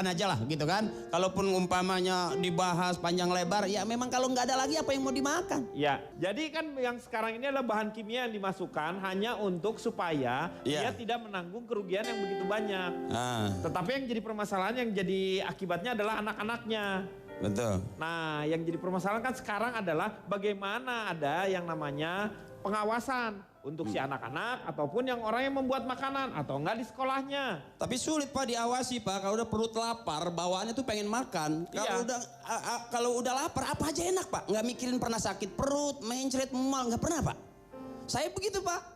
[SPEAKER 10] aja lah, gitu kan? Kalaupun umpamanya dibahas panjang lebar, ya memang kalau nggak ada lagi apa yang mau dimakan?
[SPEAKER 1] Ya, jadi kan yang sekarang ini adalah bahan kimia yang dimasukkan hanya untuk supaya dia tidak menanggung kerugian yang begitu banyak. Tetapi yang jadi permasalahan, yang jadi akibatnya adalah anak-anaknya.
[SPEAKER 10] Betul.
[SPEAKER 1] Nah, yang jadi permasalahan kan sekarang adalah bagaimana ada yang namanya pengawasan untuk si anak-anak ataupun yang orang yang membuat makanan atau enggak di sekolahnya.
[SPEAKER 10] Tapi sulit Pak diawasi Pak, kalau udah perut lapar bawaannya tuh pengen makan. Kalau udah lapar apa aja enak Pak, nggak mikirin pernah sakit perut, mencret, mual, nggak pernah Pak. Saya begitu Pak.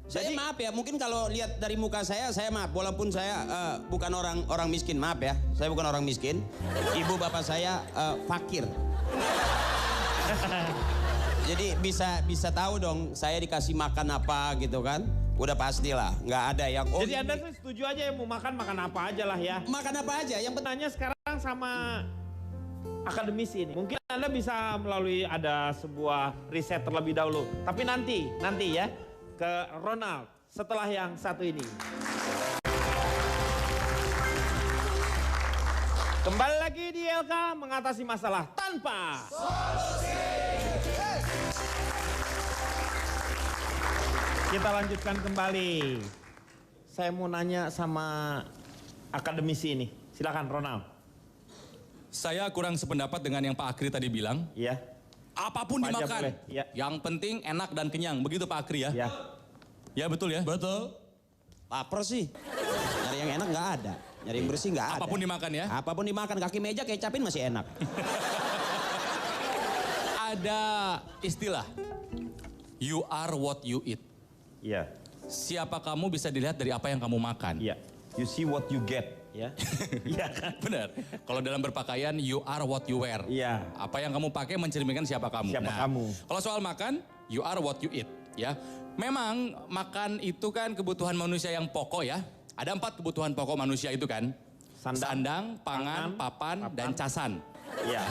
[SPEAKER 10] Saya maaf ya, mungkin kalau lihat dari muka saya maaf, walaupun saya bukan orang miskin, maaf ya, saya bukan orang miskin. Ibu bapak saya fakir. Jadi bisa tahu dong saya dikasih makan apa gitu kan. Udah pastilah, nggak ada yang...
[SPEAKER 1] Jadi Anda setuju aja ya mau makan apa aja lah ya.
[SPEAKER 10] Makan apa aja, yang
[SPEAKER 1] penanya sekarang sama akademisi ini. Mungkin Anda bisa melalui ada sebuah riset terlebih dahulu. Tapi nanti ya ke Ronald setelah yang satu ini. Kembali lagi di LK mengatasi masalah tanpa solusi. Kita lanjutkan kembali. Saya mau nanya sama akademisi ini. Silakan Ronald.
[SPEAKER 5] Saya kurang sependapat dengan yang Pak Akri tadi bilang.
[SPEAKER 1] Iya.
[SPEAKER 5] Apapun dimakan. Ya. Yang penting enak dan kenyang. Begitu Pak Akri ya?
[SPEAKER 1] Iya.
[SPEAKER 5] Ya betul ya? Betul.
[SPEAKER 10] Lapar sih. Nyari yang enak nggak ada. Nyari yang bersih nggak ada.
[SPEAKER 5] Apapun dimakan ya?
[SPEAKER 10] Apapun dimakan. Kaki meja kecapin masih enak.
[SPEAKER 5] Ada istilah. You are what you eat.
[SPEAKER 1] Iya.
[SPEAKER 5] Siapa kamu bisa dilihat dari apa yang kamu makan.
[SPEAKER 1] Iya. You see what you get. Ya. Iya kan?
[SPEAKER 5] Benar. Kalau dalam berpakaian, you are what you wear.
[SPEAKER 1] Iya.
[SPEAKER 5] Apa yang kamu pakai mencerminkan siapa kamu.
[SPEAKER 1] Siapa kamu.
[SPEAKER 5] Kalau soal makan, you are what you eat. Ya. Memang makan itu kan kebutuhan manusia yang pokok ya. Ada 4 kebutuhan pokok manusia itu kan. Sandang, pangan, papan, dan casan.
[SPEAKER 1] Iya.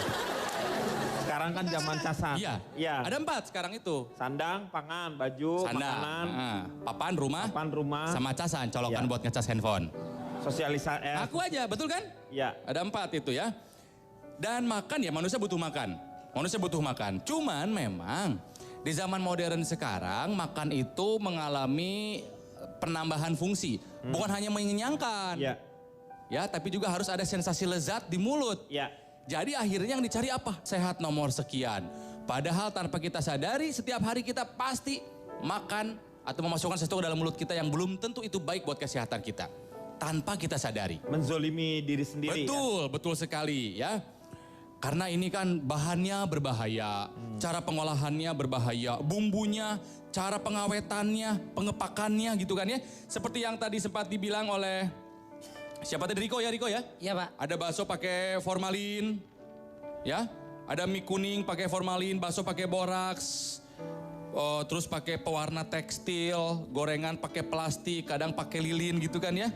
[SPEAKER 1] Sekarang kan zaman casan.
[SPEAKER 5] Iya.
[SPEAKER 1] Iya.
[SPEAKER 5] Ada 4 sekarang itu.
[SPEAKER 1] Sandang, pangan, baju, makanan.
[SPEAKER 5] Papan, rumah. Sama casan, colokan buat ngecas handphone.
[SPEAKER 1] Sosialisasi.
[SPEAKER 5] Aku aja, betul kan?
[SPEAKER 1] Iya.
[SPEAKER 5] Ada 4 itu ya. Dan makan ya, manusia butuh makan. Manusia butuh makan. Cuman memang di zaman modern sekarang makan itu mengalami penambahan fungsi. Bukan hanya mengenyangkan.
[SPEAKER 1] Iya.
[SPEAKER 5] Ya, tapi juga harus ada sensasi lezat di mulut.
[SPEAKER 1] Iya.
[SPEAKER 5] Jadi akhirnya yang dicari apa? Sehat nomor sekian. Padahal tanpa kita sadari setiap hari kita pasti makan atau memasukkan sesuatu ke dalam mulut kita yang belum tentu itu baik buat kesehatan kita. Tanpa kita sadari.
[SPEAKER 1] Menzolimi diri sendiri.
[SPEAKER 5] Betul, betul sekali ya. Karena ini kan bahannya berbahaya, cara pengolahannya berbahaya, bumbunya, cara pengawetannya, pengepakannya gitu kan ya. Seperti yang tadi sempat dibilang oleh siapa tadi Riko ya?
[SPEAKER 7] Iya Pak.
[SPEAKER 5] Ada bakso pakai formalin, ya. Ada mie kuning pakai formalin, bakso pakai boraks. terus pakai pewarna tekstil, gorengan pakai plastik, kadang pakai lilin gitu kan ya.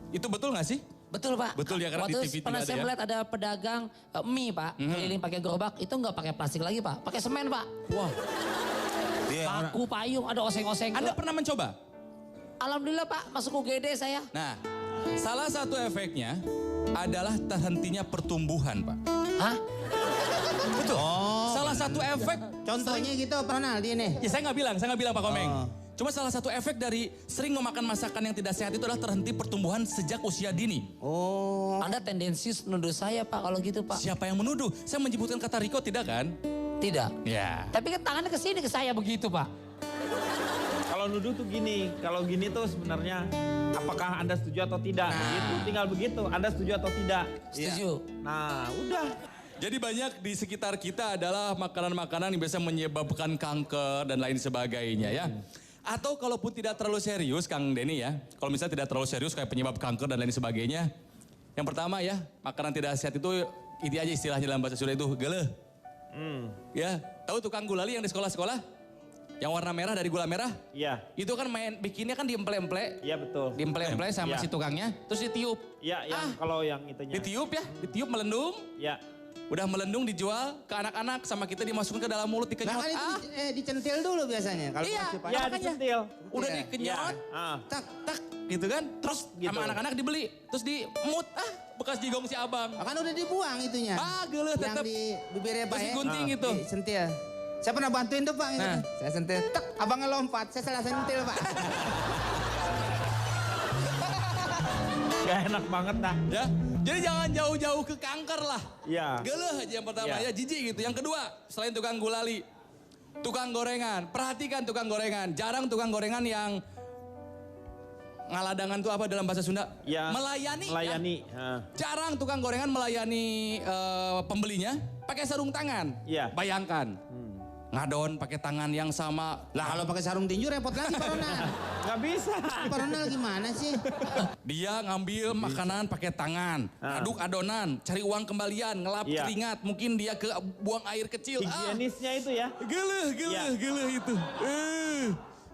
[SPEAKER 5] Itu betul nggak sih?
[SPEAKER 7] Betul Pak.
[SPEAKER 5] Betul ya, karena di TV
[SPEAKER 7] pernah
[SPEAKER 5] tidak ada
[SPEAKER 7] saya
[SPEAKER 5] ya.
[SPEAKER 7] melihat ada pedagang mie Pak, keliling pakai gerobak, itu nggak pakai plastik lagi Pak, pakai semen Pak.
[SPEAKER 5] Wah.
[SPEAKER 7] Paku, payung, ada oseng-oseng.
[SPEAKER 5] Anda pernah mencoba?
[SPEAKER 7] Alhamdulillah Pak, masuk UGD saya.
[SPEAKER 5] Nah, salah satu efeknya adalah terhentinya pertumbuhan Pak.
[SPEAKER 7] Hah?
[SPEAKER 5] Betul. Salah satu efek.
[SPEAKER 3] Contohnya gitu Ronald ini.
[SPEAKER 5] Ya saya nggak bilang Pak Komeng. Cuma salah satu efek dari sering memakan masakan yang tidak sehat itu adalah terhenti pertumbuhan sejak usia dini.
[SPEAKER 3] Oh.
[SPEAKER 7] Anda tendensius menuduh saya Pak kalau gitu Pak.
[SPEAKER 5] Siapa yang menuduh? Saya menyebutkan kata Riko tidak kan?
[SPEAKER 7] Tidak.
[SPEAKER 5] Ya.
[SPEAKER 7] Tapi kan tangannya ke sini ke saya begitu Pak.
[SPEAKER 1] Kalau nuduh tuh gini, kalau gini tuh sebenarnya apakah Anda setuju atau tidak? Gitu, tinggal begitu, Anda setuju atau tidak?
[SPEAKER 7] Setuju.
[SPEAKER 1] Nah, udah.
[SPEAKER 5] Jadi banyak di sekitar kita adalah makanan-makanan yang biasa menyebabkan kanker dan lain sebagainya ya. Atau kalaupun tidak terlalu serius Kang Denny ya. Kalau misalnya tidak terlalu serius kayak penyebab kanker dan lain sebagainya. Yang pertama ya, makanan tidak sehat itu aja istilahnya dalam bahasa Sunda itu geleh. Ya, tahu tukang gulali yang di sekolah-sekolah? Yang warna merah dari gula merah?
[SPEAKER 1] Iya.
[SPEAKER 5] Itu kan bikinnya kan diemple-emple.
[SPEAKER 1] Iya betul.
[SPEAKER 5] Diemple-emple sama si tukangnya, terus ditiup.
[SPEAKER 1] Iya, yang kalau yang itunya.
[SPEAKER 5] Ditiup melendung.
[SPEAKER 1] Iya.
[SPEAKER 5] Udah melendung dijual ke anak-anak sama kita dimasukkan ke dalam mulut dikenyot.
[SPEAKER 3] Nah, kan itu dicentil dulu biasanya. Kalau
[SPEAKER 5] Iya,
[SPEAKER 1] ya dicentil.
[SPEAKER 5] Udah dikenyot, tak, gitu kan. Terus
[SPEAKER 1] gitu.
[SPEAKER 5] sama anak-anak dibeli. Terus dimut, bekas jigong si abang.
[SPEAKER 3] kan udah dibuang itunya.
[SPEAKER 5] Geuleuh tetep.
[SPEAKER 3] Yang di bibirnya Pak
[SPEAKER 5] Terus
[SPEAKER 3] ya.
[SPEAKER 5] digunting gitu.
[SPEAKER 3] Disentil. Saya pernah bantuin tuh Pak. Gitu.
[SPEAKER 5] Nah.
[SPEAKER 3] Saya sentil, tek, abangnya lompat. Saya salah sentil Pak.
[SPEAKER 1] Gak enak banget dah.
[SPEAKER 5] Ya, jadi jangan jauh-jauh ke kanker lah.
[SPEAKER 1] Iya.
[SPEAKER 5] Geuleuh aja yang pertama ya, jijik gitu. Yang kedua, selain tukang gulali, tukang gorengan. Perhatikan tukang gorengan. Jarang tukang gorengan yang ngaladangan tuh apa dalam bahasa Sunda?
[SPEAKER 1] Ya,
[SPEAKER 5] melayani.
[SPEAKER 1] Ya.
[SPEAKER 5] Jarang tukang gorengan melayani pembelinya pakai sarung tangan.
[SPEAKER 1] Iya.
[SPEAKER 5] Bayangkan. Ngadon pakai tangan yang sama.
[SPEAKER 3] Lah kalau pakai sarung tinju repot lagi Pak Ronald.
[SPEAKER 1] Gak bisa.
[SPEAKER 3] Pak Ronald gimana sih?
[SPEAKER 5] Dia ngambil makanan pakai tangan, aduk adonan, cari uang kembalian, ngelap keringat, mungkin dia ke buang air kecil.
[SPEAKER 1] Higienisnya itu ya.
[SPEAKER 5] Geuleuh itu.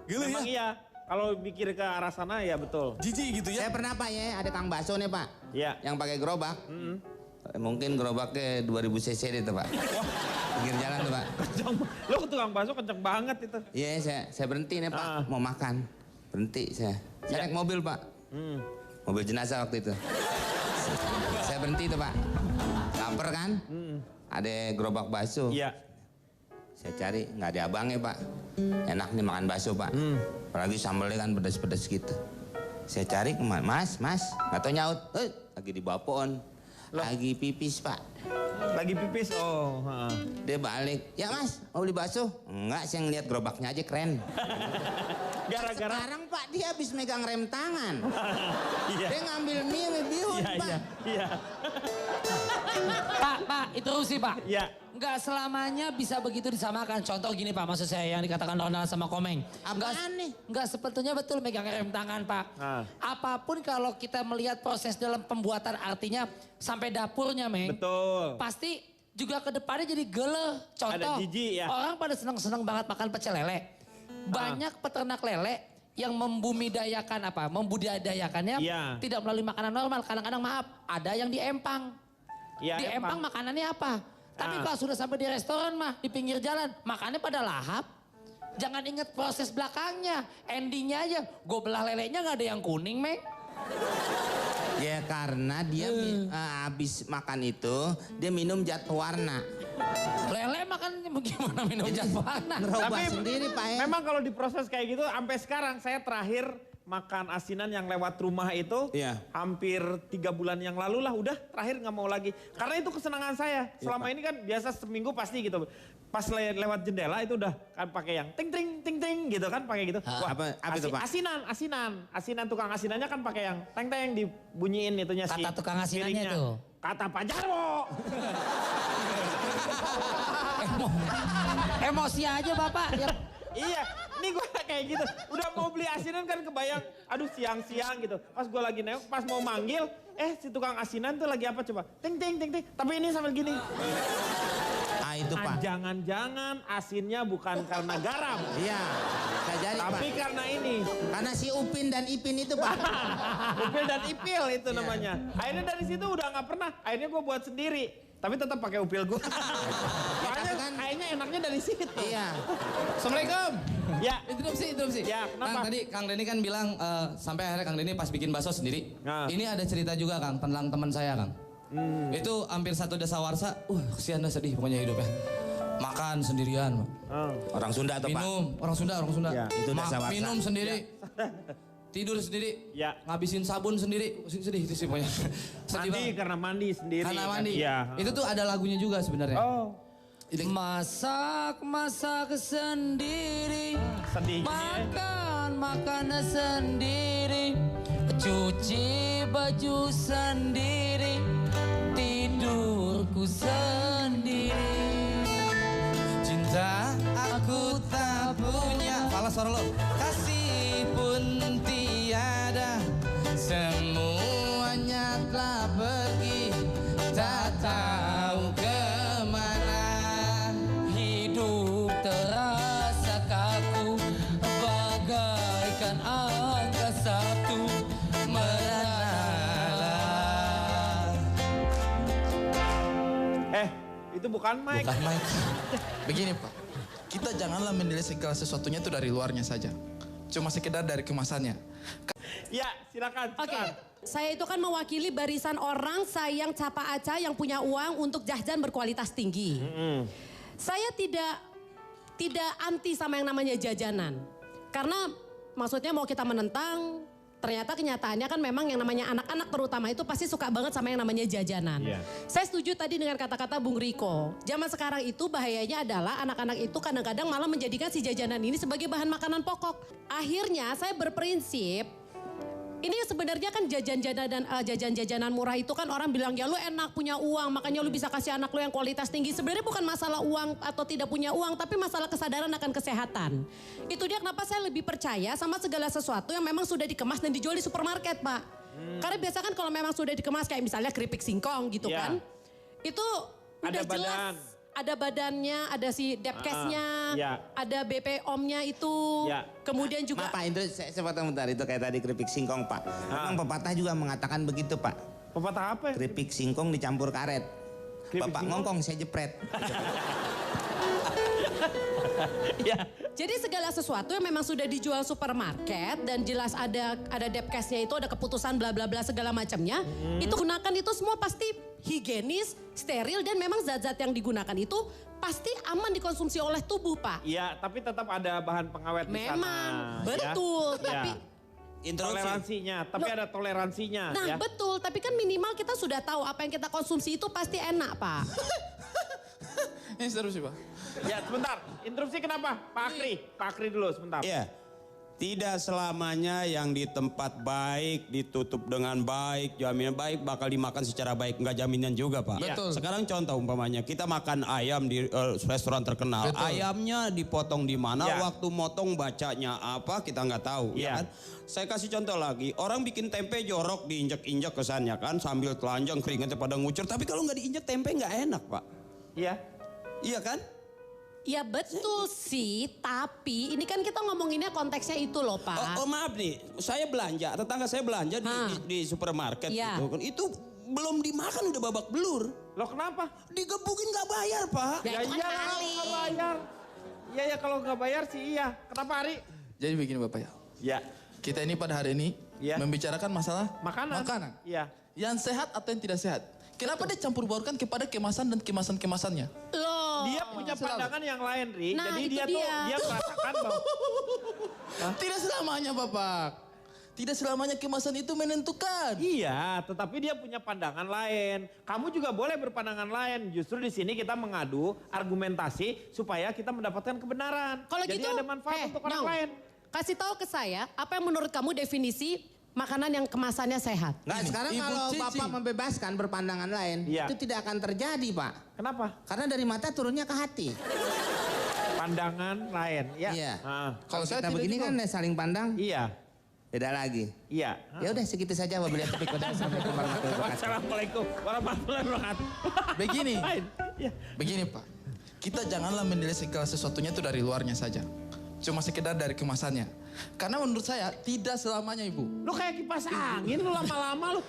[SPEAKER 5] Geuleuh ya.
[SPEAKER 1] Iya. Kalau pikir ke arah sana ya betul.
[SPEAKER 5] Jijik gitu ya.
[SPEAKER 3] Saya pernah Pak ya, ada Kang Baso nih Pak.
[SPEAKER 1] Iya.
[SPEAKER 3] Yang pakai gerobak. Mungkin gerobaknya 2000 cc itu Pak. Pinggir jalan tuh Pak.
[SPEAKER 1] Lo ke tukang bakso kenceng banget itu.
[SPEAKER 3] Iya saya berhenti nih Pak. Mau makan. Berhenti saya. Saya naik mobil Pak. Mobil jenazah waktu itu. Saya berhenti tuh Pak. Lapar kan? Ada gerobak bakso.
[SPEAKER 1] Iya.
[SPEAKER 3] Saya cari, nggak ada abangnya Pak. Enak nih makan bakso Pak. Apalagi sambalnya kan pedas-pedas gitu. Saya cari, mas, nggak tau nyaut. Lagi di bawah pohon. Lagi pipis Pak.
[SPEAKER 1] Lagi pipis, oh.
[SPEAKER 3] Dia balik, ya mas mau beli bakso? Enggak, saya ngeliat gerobaknya aja keren.
[SPEAKER 1] Gara-gara.
[SPEAKER 3] Sekarang Pak dia habis megang rem tangan.
[SPEAKER 1] Iya.
[SPEAKER 3] Dia ngambil mie sama bihun Pak.
[SPEAKER 1] Iya.
[SPEAKER 7] Pak, interupsi Pak.
[SPEAKER 1] Iya.
[SPEAKER 7] Nggak selamanya bisa begitu disamakan. Contoh gini Pak, maksud saya yang dikatakan Ronald sama Komeng.
[SPEAKER 3] Apaan nih?
[SPEAKER 7] Nggak sebetulnya betul megang rem tangan Pak. Apapun kalau kita melihat proses dalam pembuatan artinya sampai dapurnya Meng.
[SPEAKER 1] Betul.
[SPEAKER 7] Pasti juga ke depannya jadi geuleuh. Contoh,
[SPEAKER 1] ada jijik ya.
[SPEAKER 7] orang pada seneng-seneng banget makan pecel lele. Banyak peternak lele yang membudidayakannya tidak melalui makanan normal. Kadang-kadang maaf, ada yang diempang.
[SPEAKER 1] Ya,
[SPEAKER 7] Diempang makanannya apa? Tapi kalau sudah sampai di restoran mah, di pinggir jalan, makannya pada lahap. Jangan ingat proses belakangnya, endingnya aja. Gue belah lelenya gak ada yang kuning, Mek.
[SPEAKER 3] Ya karena dia habis makan itu, dia minum zat pewarna.
[SPEAKER 7] Lele makan gimana minum zat pewarna?
[SPEAKER 3] Ngerubah sendiri Pak ya.
[SPEAKER 1] Memang kalau diproses kayak gitu, sampai sekarang saya terakhir makan asinan yang lewat rumah itu hampir 3 bulan yang lalu lah, udah terakhir nggak mau lagi. Karena itu kesenangan saya. Selama ini kan biasa seminggu pasti gitu. Pas lewat jendela itu udah kan pakai yang ting ting ting ting gitu kan, pakai gitu. Wah,
[SPEAKER 3] apa itu Pak?
[SPEAKER 1] Asinan tukang asinannya kan pakai yang teng teng dibunyiin itunya sih.
[SPEAKER 7] Kata tukang asinannya itu.
[SPEAKER 1] Kata Pak Jarwo.
[SPEAKER 7] Emosi aja Bapak.
[SPEAKER 1] Iya, ini gue kayak gitu. Udah mau beli asinan kan kebayang, aduh siang-siang gitu. Pas gue lagi nengok, pas mau manggil, si tukang asinan tuh lagi apa coba? Ting ting ting ting. Tapi ini sambil gini.
[SPEAKER 3] itu Pak.
[SPEAKER 1] Jangan-jangan asinnya bukan karena garam.
[SPEAKER 3] Iya, bisa jadi Pak.
[SPEAKER 1] Tapi karena ini.
[SPEAKER 3] Karena si Upin dan Ipin itu Pak.
[SPEAKER 1] Upil dan Ipil itu namanya. Akhirnya dari situ udah nggak pernah. Akhirnya gue buat sendiri. Tapi tetap pakai upil gue. Soalnya kayaknya enaknya dari situ.
[SPEAKER 3] Iya.
[SPEAKER 2] Assalamualaikum.
[SPEAKER 1] Ya.
[SPEAKER 2] Interupsi.
[SPEAKER 1] Ya, kenapa?
[SPEAKER 2] Kang, tadi Kang Denny kan bilang sampai akhirnya Kang Denny pas bikin bakso sendiri.
[SPEAKER 1] Nah.
[SPEAKER 2] Ini ada cerita juga Kang tentang teman saya Kang. Itu hampir satu dasawarsa. Kesian dah sedih pokoknya hidupnya. Makan sendirian.
[SPEAKER 3] Orang Sunda atau Pak?
[SPEAKER 2] Minum, orang Sunda.
[SPEAKER 1] Ya,
[SPEAKER 3] itu dasawarsa.
[SPEAKER 2] Minum sendiri. Tidur sendiri.
[SPEAKER 1] Ya.
[SPEAKER 2] Ngabisin sabun sendiri. Sedih itu sih pokoknya. Sedih
[SPEAKER 1] Mandi
[SPEAKER 2] banget.
[SPEAKER 1] karena mandi sendiri.
[SPEAKER 2] Karena mandi.
[SPEAKER 1] Iya.
[SPEAKER 2] Itu tuh ada lagunya juga sebenarnya.
[SPEAKER 1] Oh.
[SPEAKER 7] Masak sendiri,
[SPEAKER 1] Sedih.
[SPEAKER 7] makan sendiri, cuci baju sendiri, tidurku sendiri.
[SPEAKER 2] Cinta aku tak punya. Falas suara lo. Kasih pun tiada. Semuanya telah pergi. Tak tahu kemana.
[SPEAKER 7] Hidup terasa kaku, bagaikan angka satu merana.
[SPEAKER 1] Itu bukan Mike.
[SPEAKER 11] Bukan Mike. Begini Pak, kita janganlah menilai segala sesuatunya itu dari luarnya saja. Cuma sekedar dari kemasannya.
[SPEAKER 1] Ya, silakan.
[SPEAKER 9] Oke, saya itu kan mewakili barisan orang sayang capa aca yang punya uang untuk jajan berkualitas tinggi. Saya tidak anti sama yang namanya jajanan. Karena maksudnya mau kita menentang, ternyata kenyataannya kan memang yang namanya anak-anak terutama itu pasti suka banget sama yang namanya jajanan.
[SPEAKER 1] Iya.
[SPEAKER 9] Saya setuju tadi dengan kata-kata Bung Riko. Zaman sekarang itu bahayanya adalah anak-anak itu kadang-kadang malah menjadikan si jajanan ini sebagai bahan makanan pokok. Akhirnya saya berprinsip, ini sebenarnya kan jajan-jajanan murah itu kan orang bilang ya lu enak punya uang makanya lu bisa kasih anak lu yang kualitas tinggi. Sebenarnya bukan masalah uang atau tidak punya uang tapi masalah kesadaran akan kesehatan. Itu dia kenapa saya lebih percaya sama segala sesuatu yang memang sudah dikemas dan dijual di supermarket Pak. Karena biasa kan kalau memang sudah dikemas kayak misalnya keripik singkong gitu kan. Itu udah
[SPEAKER 1] Ada
[SPEAKER 9] jelas.
[SPEAKER 1] badan.
[SPEAKER 9] Ada badannya, ada si depkesnya, ada BPOM-nya itu, kemudian juga...
[SPEAKER 3] Maaf Pak, itu saya potong bentar, itu kayak tadi keripik singkong Pak. Memang pepatah juga mengatakan begitu Pak.
[SPEAKER 1] Pepatah apa?
[SPEAKER 3] Keripik singkong dicampur karet. Bapak ngongkong saya jepret.
[SPEAKER 9] Jadi segala sesuatu yang memang sudah dijual supermarket dan jelas ada depkesnya itu, ada keputusan bla bla bla segala macamnya, itu gunakan itu semua pasti higienis, steril dan memang zat-zat yang digunakan itu pasti aman dikonsumsi oleh tubuh Pak.
[SPEAKER 1] Iya, tapi tetap ada bahan pengawet di sana.
[SPEAKER 9] Memang, betul.
[SPEAKER 1] Ya.
[SPEAKER 9] Tapi
[SPEAKER 1] toleransinya, tapi ada toleransinya.
[SPEAKER 9] Nah
[SPEAKER 1] ya.
[SPEAKER 9] betul, tapi kan minimal kita sudah tahu apa yang kita konsumsi itu pasti enak Pak.
[SPEAKER 11] Ini seru sih Pak.
[SPEAKER 1] Ya sebentar, interupsi kenapa? Pak Akri dulu sebentar.
[SPEAKER 10] Iya. Tidak selamanya yang di tempat baik, ditutup dengan baik, jaminan baik, bakal dimakan secara baik. Enggak jaminan juga Pak.
[SPEAKER 11] Betul.
[SPEAKER 10] Sekarang contoh umpamanya, kita makan ayam di restoran terkenal.
[SPEAKER 11] Betul.
[SPEAKER 10] Ayamnya dipotong di mana,
[SPEAKER 1] Ya.
[SPEAKER 10] waktu motong bacanya apa, kita nggak tahu. Ya kan? Saya kasih contoh lagi, orang bikin tempe jorok diinjek-injek kesannya kan, sambil telanjang keringatnya pada ngucur. Tapi kalau nggak diinjek tempe nggak enak Pak.
[SPEAKER 1] Iya.
[SPEAKER 10] Iya kan?
[SPEAKER 9] Ya betul sih, tapi ini kan kita ngomonginnya konteksnya itu loh Pak.
[SPEAKER 10] Oh maaf nih, saya belanja, tetangga saya belanja di supermarket
[SPEAKER 9] Iya.
[SPEAKER 10] gitu kan. Itu belum dimakan udah babak belur.
[SPEAKER 1] Loh kenapa?
[SPEAKER 10] Digebukin nggak bayar Pak.
[SPEAKER 9] Ya, itu kan
[SPEAKER 1] iya kalau
[SPEAKER 9] kali.
[SPEAKER 1] nggak bayar. Iya ya kalau nggak bayar sih iya. Kenapa Ari?
[SPEAKER 11] Jadi begini Bapak ya.
[SPEAKER 1] Ya.
[SPEAKER 11] Kita ini pada hari ini membicarakan masalah
[SPEAKER 1] Makanan. Iya.
[SPEAKER 11] Yang sehat atau yang tidak sehat. Kenapa dia campur baurkan kepada kemasan dan kemasan-kemasannya?
[SPEAKER 9] Loh.
[SPEAKER 1] Dia punya pandangan yang lain, Ri.
[SPEAKER 9] Nah,
[SPEAKER 1] Jadi
[SPEAKER 9] itu
[SPEAKER 1] dia merasakan bahwa
[SPEAKER 11] Tidak selamanya Bapak. Tidak selamanya kemasan itu menentukan.
[SPEAKER 1] iya, tetapi dia punya pandangan lain. Kamu juga boleh berpandangan lain. Justru di sini kita mengadu argumentasi supaya kita mendapatkan kebenaran.
[SPEAKER 9] Kalau
[SPEAKER 1] Jadi
[SPEAKER 9] gitu,
[SPEAKER 1] ada manfaat untuk orang
[SPEAKER 9] Nyong,
[SPEAKER 1] lain.
[SPEAKER 9] kasih tahu ke saya apa yang menurut kamu definisi makanan yang kemasannya sehat.
[SPEAKER 3] Nggak, sekarang
[SPEAKER 11] Ibu
[SPEAKER 3] kalau
[SPEAKER 11] Cici.
[SPEAKER 3] Bapak membebaskan berpandangan lain,
[SPEAKER 1] Iya.
[SPEAKER 3] itu tidak akan terjadi Pak.
[SPEAKER 1] Kenapa?
[SPEAKER 3] Karena dari mata turunnya ke hati.
[SPEAKER 1] Pandangan lain. Ya.
[SPEAKER 3] Iya.
[SPEAKER 11] Kalau saya
[SPEAKER 3] kita
[SPEAKER 11] tidak
[SPEAKER 3] begini
[SPEAKER 11] juga.
[SPEAKER 3] kan saling pandang,
[SPEAKER 1] Iya.
[SPEAKER 3] beda lagi.
[SPEAKER 1] Iya.
[SPEAKER 3] Ya udah segitu saja wabillahi taufiq wal hidayah. Assalamualaikum warahmatullahi wabarakatuh.
[SPEAKER 1] Wassalamualaikum warahmatullahi wabarakatuh.
[SPEAKER 11] Begini.
[SPEAKER 1] Lain. Iya.
[SPEAKER 11] Begini Pak. kita janganlah menilai segala sesuatunya itu dari luarnya saja. Cuma sekedar dari kemasannya. Karena menurut saya tidak selamanya Ibu.
[SPEAKER 1] Lu kayak kipas angin lu lama-lama lu.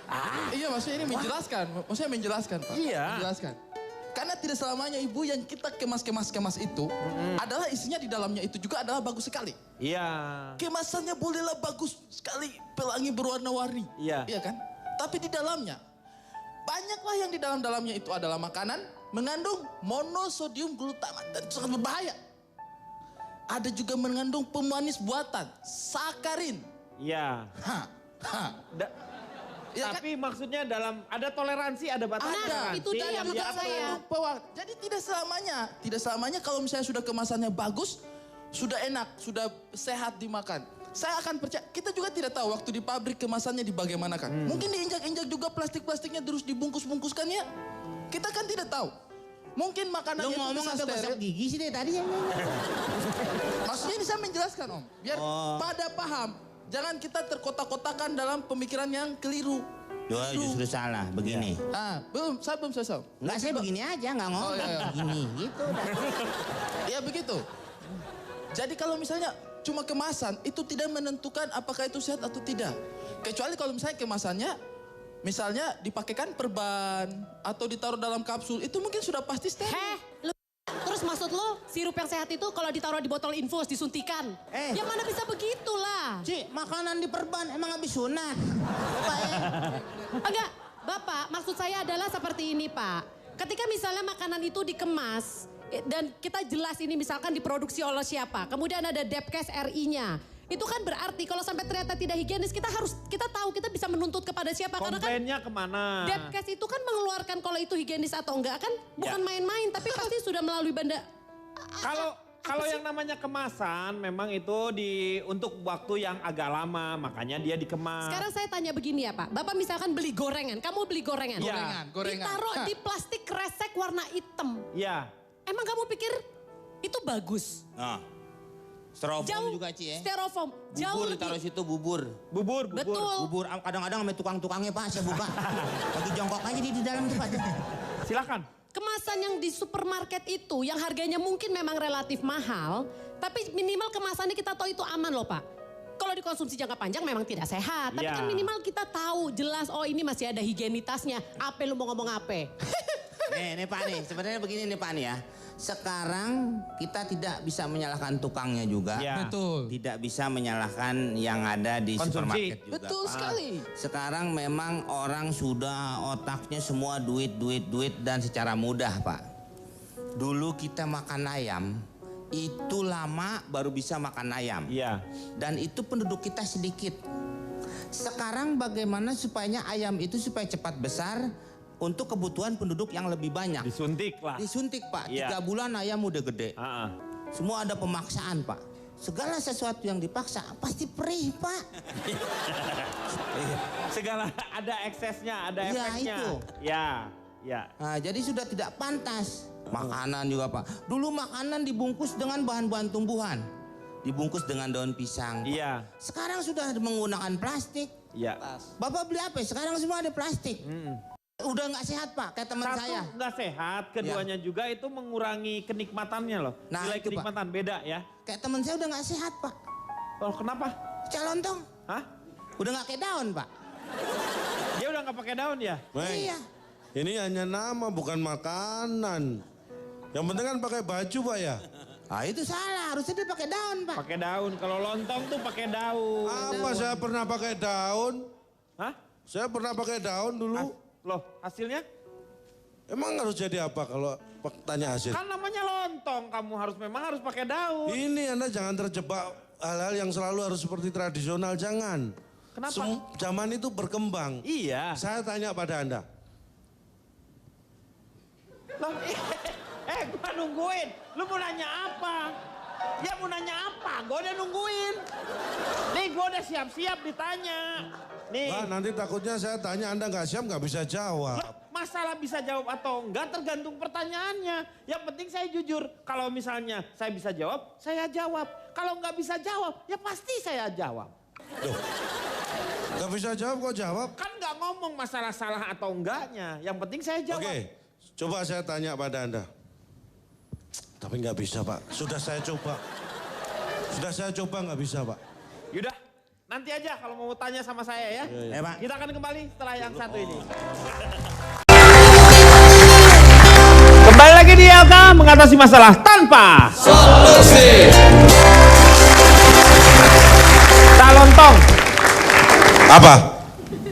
[SPEAKER 11] Iya maksudnya ini menjelaskan. Maksudnya menjelaskan Pak.
[SPEAKER 1] Iya.
[SPEAKER 11] Menjelaskan. Karena tidak selamanya Ibu yang kita kemas itu adalah isinya di dalamnya itu juga adalah bagus sekali.
[SPEAKER 1] Iya.
[SPEAKER 11] Kemasannya bolehlah bagus sekali, pelangi berwarna-warni.
[SPEAKER 1] Iya.
[SPEAKER 11] Iya kan? Tapi di dalamnya banyaklah yang di dalamnya itu adalah makanan mengandung monosodium glutamat dan itu sangat berbahaya. Ada juga mengandung pemanis buatan, sakarin.
[SPEAKER 1] Iya.
[SPEAKER 11] Ya
[SPEAKER 1] tapi kan? Maksudnya dalam ada toleransi, ada batasan.
[SPEAKER 11] Ada.
[SPEAKER 9] Itu dia yang menurut saya.
[SPEAKER 11] Jadi tidak selamanya kalau misalnya sudah kemasannya bagus, sudah enak, sudah sehat dimakan. Saya akan percaya, kita juga tidak tahu waktu di pabrik kemasannya di bagaimanakan. Mungkin diinjak-injak juga plastik-plastiknya terus dibungkus-bungkuskan ya. Kita kan tidak tahu. Mungkin makanan
[SPEAKER 3] itu ngomong
[SPEAKER 11] bisa
[SPEAKER 3] sampai gosok gigi sih deh tadi ya.
[SPEAKER 11] Maksudnya ini saya menjelaskan Om, biar pada paham. Jangan kita terkotak-kotakan dalam pemikiran yang keliru.
[SPEAKER 3] Justru salah, begini.
[SPEAKER 11] Saya belum selesai.
[SPEAKER 3] Enggak, saya begini aja, nggak ngomong. Begini, gitu.
[SPEAKER 11] Ya begitu. Jadi kalau misalnya cuma kemasan, itu tidak menentukan apakah itu sehat atau tidak. Kecuali kalau misalnya kemasannya, misalnya dipakaikan perban atau ditaruh dalam kapsul, itu mungkin sudah pasti steril.
[SPEAKER 9] Terus maksud lo sirup yang sehat itu kalau ditaruh di botol infus disuntikan? Yang mana bisa begitulah?
[SPEAKER 3] Ci, makanan di perban emang habis sunat.
[SPEAKER 9] Enggak, Bapak, maksud saya adalah seperti ini Pak. Ketika misalnya makanan itu dikemas dan kita jelas ini misalkan diproduksi oleh siapa, kemudian ada Depkes RI-nya. Itu kan berarti kalau sampai ternyata tidak higienis, kita tahu kita bisa menuntut kepada siapa.
[SPEAKER 1] Komplainnya kemana?
[SPEAKER 9] Depkes itu kan mengeluarkan kalau itu higienis atau enggak kan bukan main-main, tapi pasti sudah melalui benda.
[SPEAKER 1] Kalau yang namanya kemasan memang itu untuk waktu yang agak lama, makanya dia dikemas.
[SPEAKER 9] Sekarang saya tanya begini ya Pak, Bapak misalkan beli gorengan, kamu beli gorengan.
[SPEAKER 11] Gorengan.
[SPEAKER 9] Ditaruh di plastik kresek warna hitam.
[SPEAKER 1] Iya.
[SPEAKER 9] Emang kamu pikir itu bagus?
[SPEAKER 3] Styrofoam juga Ci ya.
[SPEAKER 9] Styrofoam.
[SPEAKER 3] Bubur ditaruh situ bubur.
[SPEAKER 9] Betul.
[SPEAKER 3] Bubur kadang-kadang sama tukang-tukangnya Pak saya buka. Lagi jongkok aja di dalam tempat.
[SPEAKER 1] Silakan.
[SPEAKER 9] Kemasan yang di supermarket itu yang harganya mungkin memang relatif mahal, tapi minimal kemasannya kita tahu itu aman loh Pak. Kalau dikonsumsi jangka panjang memang tidak sehat, tapi kan minimal kita tahu jelas oh ini masih ada higienitasnya. Apa lu mau ngomong apa?
[SPEAKER 3] Nih Pak nih, sebenarnya begini nih Pak nih ya. Sekarang kita tidak bisa menyalahkan tukangnya juga.
[SPEAKER 11] Betul.
[SPEAKER 3] Tidak bisa menyalahkan yang ada di supermarket juga.
[SPEAKER 11] Betul sekali.
[SPEAKER 3] Sekarang memang orang sudah otaknya semua duit dan secara mudah Pak. Dulu kita makan ayam, itu lama baru bisa makan ayam.
[SPEAKER 1] Iya.
[SPEAKER 3] Dan itu penduduk kita sedikit. Sekarang bagaimana supaya ayam itu supaya cepat besar, untuk kebutuhan penduduk yang lebih banyak.
[SPEAKER 1] Disuntik lah.
[SPEAKER 3] Disuntik Pak, 3
[SPEAKER 1] Iya.
[SPEAKER 3] bulan ayam udah gede. Semua ada pemaksaan Pak. Segala sesuatu yang dipaksa pasti perih Pak.
[SPEAKER 1] Segala ada eksesnya, ada
[SPEAKER 3] Ya,
[SPEAKER 1] efeknya.
[SPEAKER 3] itu.
[SPEAKER 1] Ya.
[SPEAKER 3] Nah, jadi sudah tidak pantas. Makanan juga Pak. Dulu makanan dibungkus dengan bahan-bahan tumbuhan. Dibungkus dengan daun pisang.
[SPEAKER 1] Iya.
[SPEAKER 3] Sekarang sudah menggunakan plastik.
[SPEAKER 1] Iya.
[SPEAKER 3] Bapak beli apa? Sekarang semua ada plastik. Udah nggak sehat Pak, kayak teman saya.
[SPEAKER 1] Satu nggak sehat, keduanya juga itu mengurangi kenikmatannya loh.
[SPEAKER 3] Nah,
[SPEAKER 1] nilai
[SPEAKER 3] itu,
[SPEAKER 1] kenikmatan beda ya.
[SPEAKER 3] Kayak teman saya udah nggak sehat Pak.
[SPEAKER 1] Oh kenapa?
[SPEAKER 3] Calontong.
[SPEAKER 1] Hah?
[SPEAKER 3] Udah nggak kayak daun Pak.
[SPEAKER 1] Dia udah nggak pakai daun ya?
[SPEAKER 3] Iya.
[SPEAKER 4] Ini hanya nama bukan makanan. Yang penting kan pakai baju Pak ya.
[SPEAKER 3] Ah itu salah, harusnya dia pakai daun Pak.
[SPEAKER 1] Pakai daun, kalau lontong tuh pakai daun.
[SPEAKER 4] Apa saya pernah pakai daun?
[SPEAKER 1] Hah?
[SPEAKER 4] Saya pernah pakai daun dulu.
[SPEAKER 1] Loh hasilnya?
[SPEAKER 4] Emang harus jadi apa kalau tanya hasil?
[SPEAKER 1] Kan namanya lontong, kamu memang harus pakai daun.
[SPEAKER 4] Ini Anda jangan terjebak hal-hal yang selalu harus seperti tradisional, jangan.
[SPEAKER 1] Kenapa?
[SPEAKER 4] Zaman itu berkembang.
[SPEAKER 1] Iya.
[SPEAKER 4] Saya tanya pada Anda.
[SPEAKER 1] Loh, gua nungguin. Lu mau nanya apa? Ya mau nanya apa? Gua udah nungguin. Nih gua udah siap-siap ditanya. Nih.
[SPEAKER 4] Nah, nanti takutnya saya tanya Anda nggak siap nggak bisa jawab.
[SPEAKER 1] Loh, masalah bisa jawab atau enggak tergantung pertanyaannya. Yang penting saya jujur. Kalau misalnya saya bisa jawab, saya jawab. Kalau nggak bisa jawab, ya pasti saya jawab.
[SPEAKER 4] Loh, nggak bisa jawab kok jawab?
[SPEAKER 1] Kan nggak ngomong masalah salah atau enggaknya. Yang penting saya jawab.
[SPEAKER 4] Oke, coba saya tanya pada Anda. Tapi nggak bisa Pak, sudah saya coba. Sudah saya coba nggak bisa Pak.
[SPEAKER 1] Yaudah, nanti aja kalau mau tanya sama saya ya.
[SPEAKER 3] Ya, Pak.
[SPEAKER 1] Kita akan kembali setelah yang satu ini. Kembali lagi di LK mengatasi masalah tanpa
[SPEAKER 5] solusi.
[SPEAKER 1] Tak lontong.
[SPEAKER 4] Apa?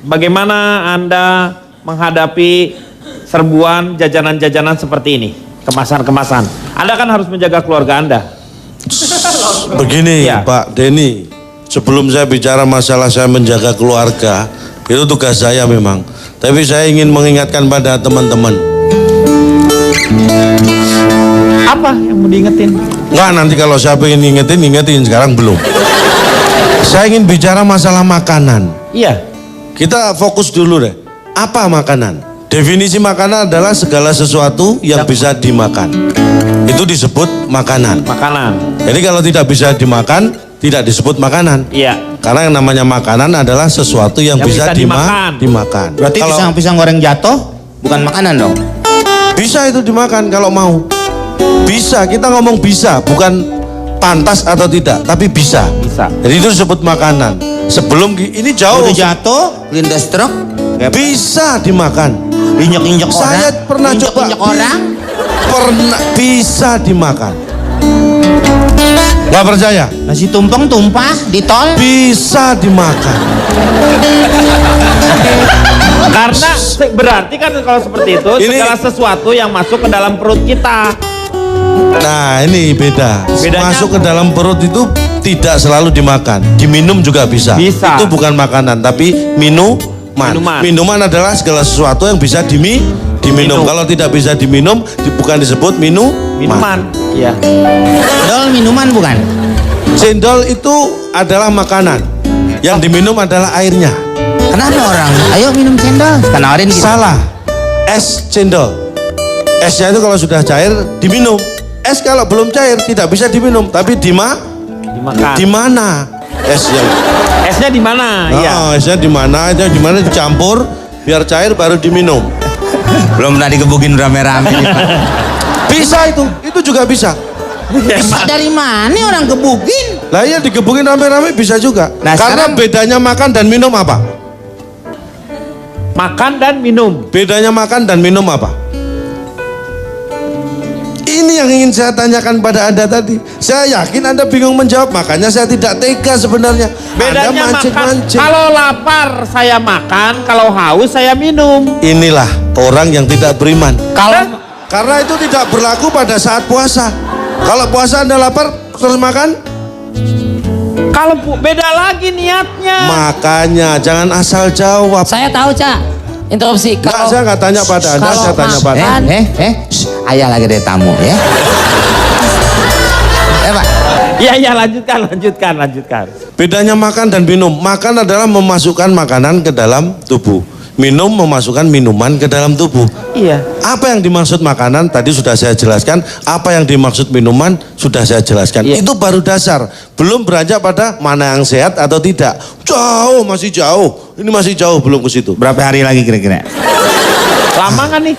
[SPEAKER 1] Bagaimana Anda menghadapi serbuan jajanan-jajanan seperti ini? Kemasan-kemasan. Anda kan harus menjaga keluarga Anda.
[SPEAKER 4] Begini
[SPEAKER 1] Ya.
[SPEAKER 4] Pak Denny, sebelum saya bicara masalah saya menjaga keluarga, itu tugas saya memang. Tapi saya ingin mengingatkan pada teman-teman.
[SPEAKER 1] Apa yang mau diingetin?
[SPEAKER 4] Nggak, nanti kalau saya pengen ingetin, sekarang belum. Saya ingin bicara masalah makanan.
[SPEAKER 1] Iya.
[SPEAKER 4] Kita fokus dulu deh. Apa makanan? Definisi makanan adalah segala sesuatu yang bisa dimakan. Itu disebut makanan.
[SPEAKER 1] Makanan.
[SPEAKER 4] Jadi kalau tidak bisa dimakan, tidak disebut makanan.
[SPEAKER 1] Iya.
[SPEAKER 4] Karena yang namanya makanan adalah sesuatu yang bisa dimakan.
[SPEAKER 3] Berarti
[SPEAKER 4] Kalau
[SPEAKER 3] pisang goreng jatuh bukan makanan dong?
[SPEAKER 4] bisa itu dimakan kalau mau. Bisa, kita ngomong bisa, bukan pantas atau tidak, tapi bisa.
[SPEAKER 1] Bisa.
[SPEAKER 4] Jadi itu disebut makanan. Sebelum ini jauh.
[SPEAKER 3] Udah jatuh, lindas truk,
[SPEAKER 4] bisa dimakan.
[SPEAKER 3] injek-injek orang.
[SPEAKER 4] Saya pernah coba.
[SPEAKER 3] Injek orang.
[SPEAKER 4] Pernah bisa dimakan. Gak percaya?
[SPEAKER 3] Nasi tumpeng tumpah di tol.
[SPEAKER 4] Bisa dimakan.
[SPEAKER 1] Karena berarti kan kalau seperti itu segala sesuatu yang masuk ke dalam perut kita.
[SPEAKER 4] Nah ini beda.
[SPEAKER 1] Bedanya
[SPEAKER 4] Masuk ke dalam perut itu tidak selalu dimakan. Diminum juga bisa.
[SPEAKER 1] Bisa.
[SPEAKER 4] Itu bukan makanan tapi minuman. Minuman adalah segala sesuatu yang bisa diminum. Kalau tidak bisa diminum bukan disebut minuman.
[SPEAKER 1] Iya.
[SPEAKER 3] Cendol minuman bukan?
[SPEAKER 4] Cendol itu adalah makanan. Yang diminum adalah airnya.
[SPEAKER 3] Kenapa orang? Ayo minum cendol. Kenarin gitu.
[SPEAKER 4] Salah. Es cendol. Esnya itu kalau sudah cair diminum. Es kalau belum cair tidak bisa diminum, tapi
[SPEAKER 1] dimakan.
[SPEAKER 4] Di mana? Esnya.
[SPEAKER 1] Esnya di mana? Iya.
[SPEAKER 4] Esnya di mana? Esnya di mana dicampur biar cair baru diminum.
[SPEAKER 3] Belum pernah digebukin rame-rame nih, Pak.
[SPEAKER 4] Bisa itu juga bisa.
[SPEAKER 3] Bisa dari mana orang gebukin?
[SPEAKER 4] Lah iya digebukin rame-rame bisa juga.
[SPEAKER 3] Nah,
[SPEAKER 4] karena bedanya makan dan minum apa?
[SPEAKER 1] Makan dan minum.
[SPEAKER 4] Bedanya makan dan minum apa? Ini yang ingin saya tanyakan pada Anda tadi. Saya yakin Anda bingung menjawab, makanya saya tidak tega sebenarnya.
[SPEAKER 1] Bedanya
[SPEAKER 4] Anda mancing-mancing.
[SPEAKER 1] Kalau lapar saya makan, kalau haus saya minum.
[SPEAKER 4] Inilah orang yang tidak beriman. Karena itu tidak berlaku pada saat puasa. Kalau puasa Anda lapar terus makan?
[SPEAKER 1] Kalau beda lagi niatnya.
[SPEAKER 4] Makanya jangan asal jawab.
[SPEAKER 7] Saya tahu, Cak. Interupsi.
[SPEAKER 4] Kalau saya nggak tanya pada Anda, saya tanya pada Anda.
[SPEAKER 3] Ayah lagi ada tamu ya. Pak.
[SPEAKER 1] Iya, lanjutkan.
[SPEAKER 4] Bedanya makan dan minum. Makan adalah memasukkan makanan ke dalam tubuh. Minum memasukkan minuman ke dalam tubuh.
[SPEAKER 1] Iya.
[SPEAKER 4] Apa yang dimaksud makanan tadi sudah saya jelaskan. Apa yang dimaksud minuman sudah saya jelaskan.
[SPEAKER 1] Iya.
[SPEAKER 4] Itu baru dasar. Belum beranjak pada mana yang sehat atau tidak. Jauh, masih jauh. Ini masih jauh belum ke situ.
[SPEAKER 3] Berapa hari lagi kira-kira?
[SPEAKER 1] Lama kan nih?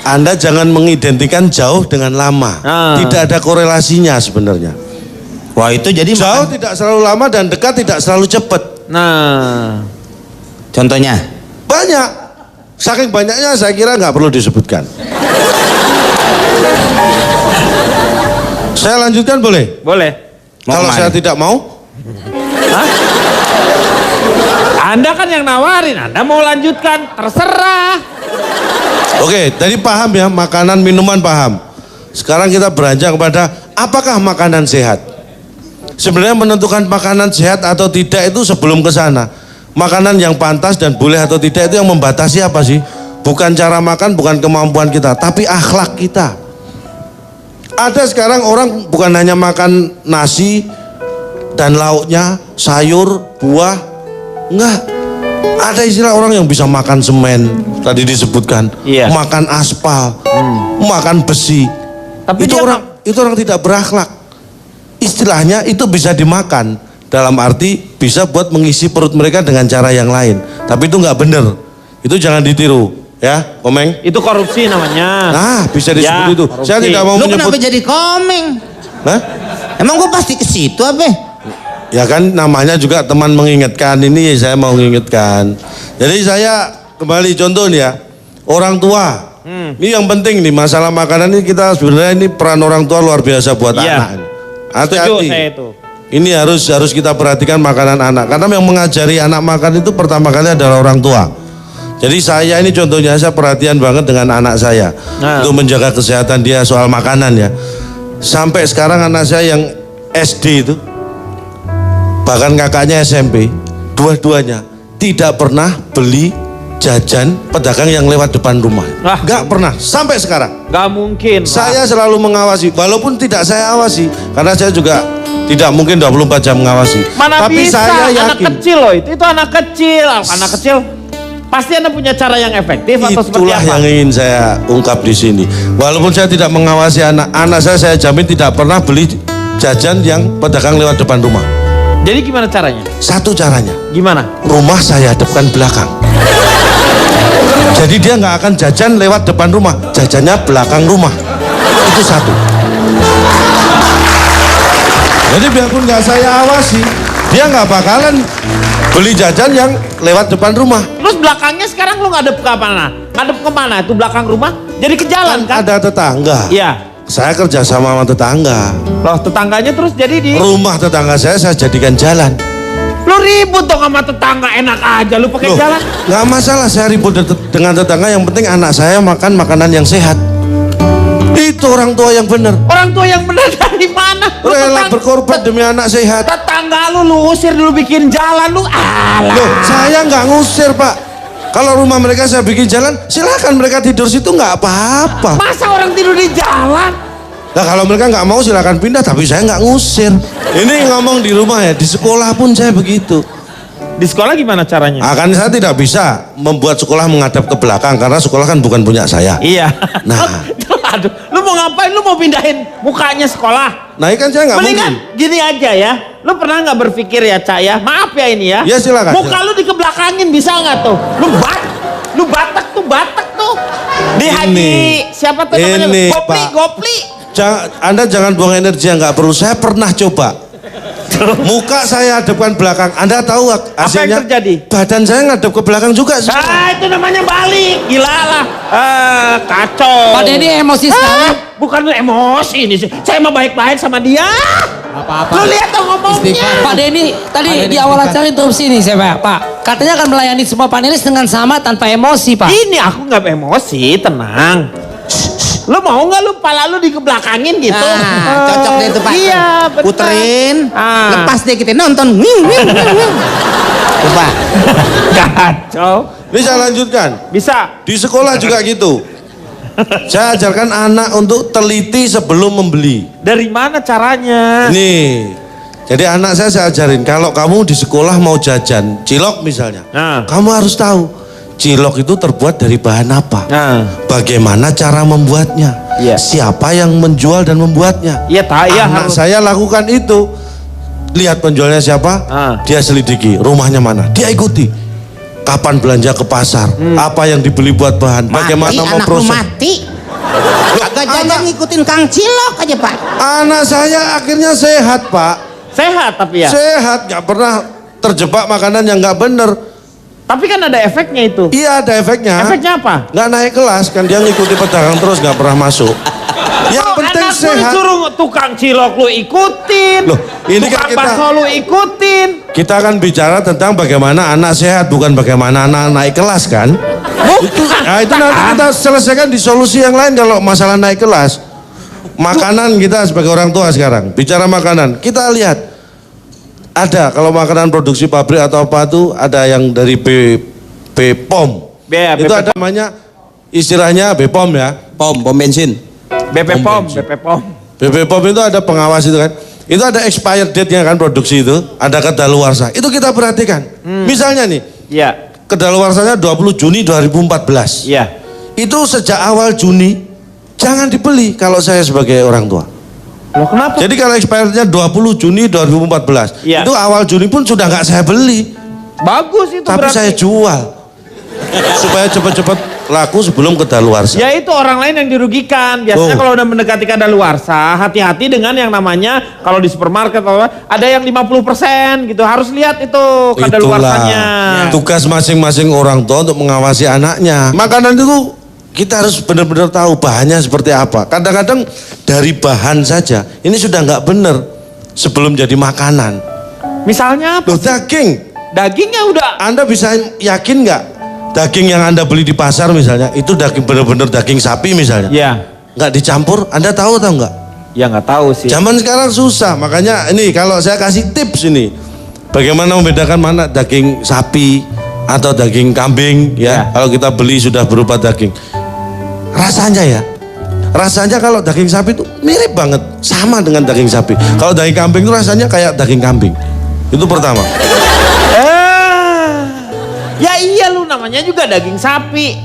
[SPEAKER 4] Anda jangan mengidentikan jauh dengan lama. Tidak ada korelasinya sebenarnya.
[SPEAKER 3] Wah itu jadi
[SPEAKER 4] jauh tidak selalu lama dan dekat tidak selalu cepat.
[SPEAKER 1] Nah,
[SPEAKER 3] contohnya?
[SPEAKER 4] Banyak. Saking banyaknya saya kira nggak perlu disebutkan. Saya lanjutkan boleh?
[SPEAKER 1] Boleh.
[SPEAKER 4] Kalau saya tidak mau?
[SPEAKER 1] Hah? Anda kan yang nawarin, Anda mau lanjutkan, terserah.
[SPEAKER 4] Oke, tadi paham ya, makanan, minuman paham. Sekarang kita beranjak kepada apakah makanan sehat? Sebenarnya menentukan makanan sehat atau tidak itu sebelum ke sana. Makanan yang pantas dan boleh atau tidak itu yang membatasi apa sih? Bukan cara makan, bukan kemampuan kita, tapi akhlak kita. Ada sekarang orang bukan hanya makan nasi dan lauknya, sayur, buah, enggak. Ada istilah orang yang bisa makan semen, tadi disebutkan, makan aspal, makan besi. Tapi itu orang tidak berakhlak. Istilahnya itu bisa dimakan. Dalam arti bisa buat mengisi perut mereka dengan cara yang lain. Tapi itu nggak benar. Itu jangan ditiru. Ya, Komeng.
[SPEAKER 1] Itu korupsi namanya.
[SPEAKER 4] Nah, bisa disebut
[SPEAKER 1] Ya,
[SPEAKER 4] itu.
[SPEAKER 1] korupsi.
[SPEAKER 4] Saya tidak mau
[SPEAKER 3] Lu
[SPEAKER 4] menyebut.
[SPEAKER 3] kenapa jadi Komeng?
[SPEAKER 4] Hah?
[SPEAKER 3] Emang gue pasti ke situ apa?
[SPEAKER 4] Ya kan namanya juga teman mengingatkan, ini saya mau mengingatkan. Jadi saya kembali contoh nih ya, orang tua. Ini yang penting nih masalah makanan ini kita sebenarnya ini peran orang tua luar biasa buat anak. Hati-hati.
[SPEAKER 1] Saya itu.
[SPEAKER 4] Ini harus kita perhatikan makanan anak karena yang mengajari anak makan itu pertama kali adalah orang tua. Jadi saya ini contohnya saya perhatian banget dengan anak saya untuk menjaga kesehatan dia soal makanan ya. Sampai sekarang anak saya yang SD itu bahkan kakaknya SMP, dua-duanya tidak pernah beli jajan pedagang yang lewat depan rumah. Gak pernah sampai sekarang.
[SPEAKER 1] Gak mungkin.
[SPEAKER 4] Saya selalu mengawasi, walaupun tidak saya awasi karena saya juga tidak mungkin 24 jam mengawasi.
[SPEAKER 1] Mana
[SPEAKER 4] tapi
[SPEAKER 1] bisa,
[SPEAKER 4] saya yakin.
[SPEAKER 1] anak kecil loh itu anak kecil. Anak kecil pasti Anda punya cara yang efektif atau seperti
[SPEAKER 4] Itulah
[SPEAKER 1] apa?
[SPEAKER 4] yang ingin saya ungkap di sini. Walaupun saya tidak mengawasi anak saya jamin tidak pernah beli jajan yang pedagang lewat depan rumah.
[SPEAKER 1] Jadi gimana caranya?
[SPEAKER 4] Satu caranya.
[SPEAKER 1] Gimana?
[SPEAKER 4] Rumah saya hadapkan belakang. Jadi dia nggak akan jajan lewat depan rumah, jajannya belakang rumah. Itu satu. Jadi biarpun nggak saya awasi, dia nggak bakalan beli jajan yang lewat depan rumah.
[SPEAKER 1] Terus belakangnya sekarang lu ngadep ke mana? Ngadep kemana? Itu belakang rumah? Jadi ke jalan kan?
[SPEAKER 4] Ada tetangga.
[SPEAKER 1] Iya.
[SPEAKER 4] Saya kerja sama tetangga.
[SPEAKER 1] Loh tetangganya terus jadi di...
[SPEAKER 4] Rumah tetangga saya jadikan jalan.
[SPEAKER 1] Lu ribut dong sama tetangga, enak aja lu pakai jalan.
[SPEAKER 4] Nggak masalah saya ribut dengan tetangga, yang penting anak saya makan makanan yang sehat. Itu orang tua yang benar.
[SPEAKER 1] Orang tua yang benar dari mana?
[SPEAKER 4] Rela berkorban demi anak sehat.
[SPEAKER 1] Tetangga lu usir dulu bikin jalan lu. Alah.
[SPEAKER 4] Loh, saya nggak ngusir Pak. Kalau rumah mereka saya bikin jalan, silakan mereka tidur situ nggak apa-apa.
[SPEAKER 1] Masa orang tidur di jalan?
[SPEAKER 4] Nah kalau mereka nggak mau silakan pindah, tapi saya nggak ngusir. Ini ngomong di rumah ya, di sekolah pun saya begitu.
[SPEAKER 1] Di sekolah gimana caranya?
[SPEAKER 4] Akan saya tidak bisa membuat sekolah menghadap ke belakang karena sekolah kan bukan punya saya.
[SPEAKER 1] Iya.
[SPEAKER 4] Nah,
[SPEAKER 1] Aduh, lu mau ngapain? Lu mau pindahin mukanya sekolah?
[SPEAKER 4] nah ini kan saya nggak
[SPEAKER 1] Mendingan
[SPEAKER 4] mungkin.
[SPEAKER 1] gini aja ya. Lu pernah nggak berpikir ya Cak ya? Maaf ya ini ya.
[SPEAKER 4] Ya silakan.
[SPEAKER 1] Muka lu dikebelakangin bisa nggak tuh? Lu batak tuh. Di Haji siapa tuh namanya?
[SPEAKER 4] Ini,
[SPEAKER 1] Gopli.
[SPEAKER 4] Anda jangan buang energi yang nggak perlu. Saya pernah coba. Muka saya hadapkan belakang. Anda tahu hasilnya?
[SPEAKER 1] Apa yang terjadi?
[SPEAKER 4] Badan saya ngadep ke belakang juga.
[SPEAKER 1] Itu namanya balik. Gila lah. Kacau.
[SPEAKER 7] Pak Denny emosi sekali.
[SPEAKER 1] Bukan emosi ini sih. Saya mah baik-baik sama dia.
[SPEAKER 7] Apa-apa.
[SPEAKER 1] Lu lihat dong ngomongnya.
[SPEAKER 7] Pak Denny tadi di awal acara interupsi nih saya Pak. Katanya akan melayani semua panelis dengan sama tanpa emosi Pak.
[SPEAKER 1] Ini aku nggak emosi, tenang. Lu mau nggak lu pala lu dikebelakangin gitu?
[SPEAKER 3] Nah, cocok deh itu Pak.
[SPEAKER 1] Iya, betul.
[SPEAKER 3] Puterin, lepas deh kita nonton. Coba.
[SPEAKER 1] Kacau.
[SPEAKER 4] Ini saya lanjutkan.
[SPEAKER 1] Bisa.
[SPEAKER 4] Di sekolah juga gitu. Saya ajarkan anak untuk teliti sebelum membeli.
[SPEAKER 1] Dari mana caranya?
[SPEAKER 4] Nih, jadi anak saya ajarin kalau kamu di sekolah mau jajan cilok misalnya, kamu harus tahu cilok itu terbuat dari bahan apa, bagaimana cara membuatnya, siapa yang menjual dan membuatnya. Anak saya lakukan itu, lihat penjualnya siapa, dia selidiki, rumahnya mana, dia ikuti. Kapan belanja ke pasar, apa yang dibeli buat bahan, bagaimana memproses.
[SPEAKER 3] Mati. Kagak jajan ngikutin Kang Cilok aja Pak.
[SPEAKER 4] Anak saya akhirnya sehat Pak.
[SPEAKER 1] Sehat tapi ya?
[SPEAKER 4] Sehat, gak pernah terjebak makanan yang gak bener.
[SPEAKER 1] Tapi kan ada efeknya itu.
[SPEAKER 4] Iya ada efeknya.
[SPEAKER 1] Efeknya apa?
[SPEAKER 4] Gak naik kelas, kan dia ngikuti pedagang terus gak pernah masuk. Yang penting
[SPEAKER 1] anak
[SPEAKER 4] sehat.
[SPEAKER 1] Disuruh tukang cilok lu ikutin.
[SPEAKER 4] Loh, ini kan
[SPEAKER 1] tukang bakso lu ikutin.
[SPEAKER 4] Kita akan bicara tentang bagaimana anak sehat, bukan bagaimana anak naik kelas kan. Nah itu nanti kita selesaikan di solusi yang lain kalau masalah naik kelas. Makanan kita sebagai orang tua sekarang, bicara makanan, kita lihat. Ada, kalau makanan produksi pabrik atau apa itu, ada yang dari BPOM. Itu ada namanya, istilahnya BPOM ya.
[SPEAKER 10] Pom bensin.
[SPEAKER 1] BPOM.
[SPEAKER 4] BPOM itu ada pengawas itu kan. Itu ada expired date-nya kan produksi itu, ada kadaluarsa. Itu kita perhatikan. Misalnya nih, kadaluarsanya 20 Juni 2014. Itu sejak awal Juni, jangan dibeli kalau saya sebagai orang tua.
[SPEAKER 1] Loh kenapa?
[SPEAKER 4] Jadi kalau expirednya 20 Juni 2014, itu awal Juni pun sudah nggak saya beli.
[SPEAKER 1] Bagus itu
[SPEAKER 4] tapi
[SPEAKER 1] berarti.
[SPEAKER 4] saya jual. Supaya cepat-cepat laku sebelum kedaluarsa.
[SPEAKER 1] Ya itu orang lain yang dirugikan. Biasanya kalau udah mendekati kadaluarsa, hati-hati dengan yang namanya kalau di supermarket ada yang 50% gitu. Harus lihat itu kadaluarsanya.
[SPEAKER 4] Itulah tugas masing-masing orang tua untuk mengawasi anaknya. Makanan itu kita harus benar-benar tahu bahannya seperti apa. Kadang-kadang dari bahan saja ini sudah nggak benar sebelum jadi makanan.
[SPEAKER 1] Misalnya apa?
[SPEAKER 4] Loh, daging.
[SPEAKER 1] Dagingnya udah.
[SPEAKER 4] Anda bisa yakin nggak daging yang Anda beli di pasar misalnya itu daging benar-benar daging sapi misalnya?
[SPEAKER 1] Iya.
[SPEAKER 4] Nggak dicampur, Anda tahu atau nggak?
[SPEAKER 1] Ya nggak tahu sih.
[SPEAKER 4] Zaman sekarang susah, makanya ini kalau saya kasih tips ini, bagaimana membedakan mana daging sapi atau daging kambing ya? Kalau kita beli sudah berupa daging, rasanya kalau daging sapi itu mirip banget, sama dengan daging sapi. Kalau daging kambing itu rasanya kayak daging kambing. Itu pertama.
[SPEAKER 1] Ya iya lu namanya juga daging sapi.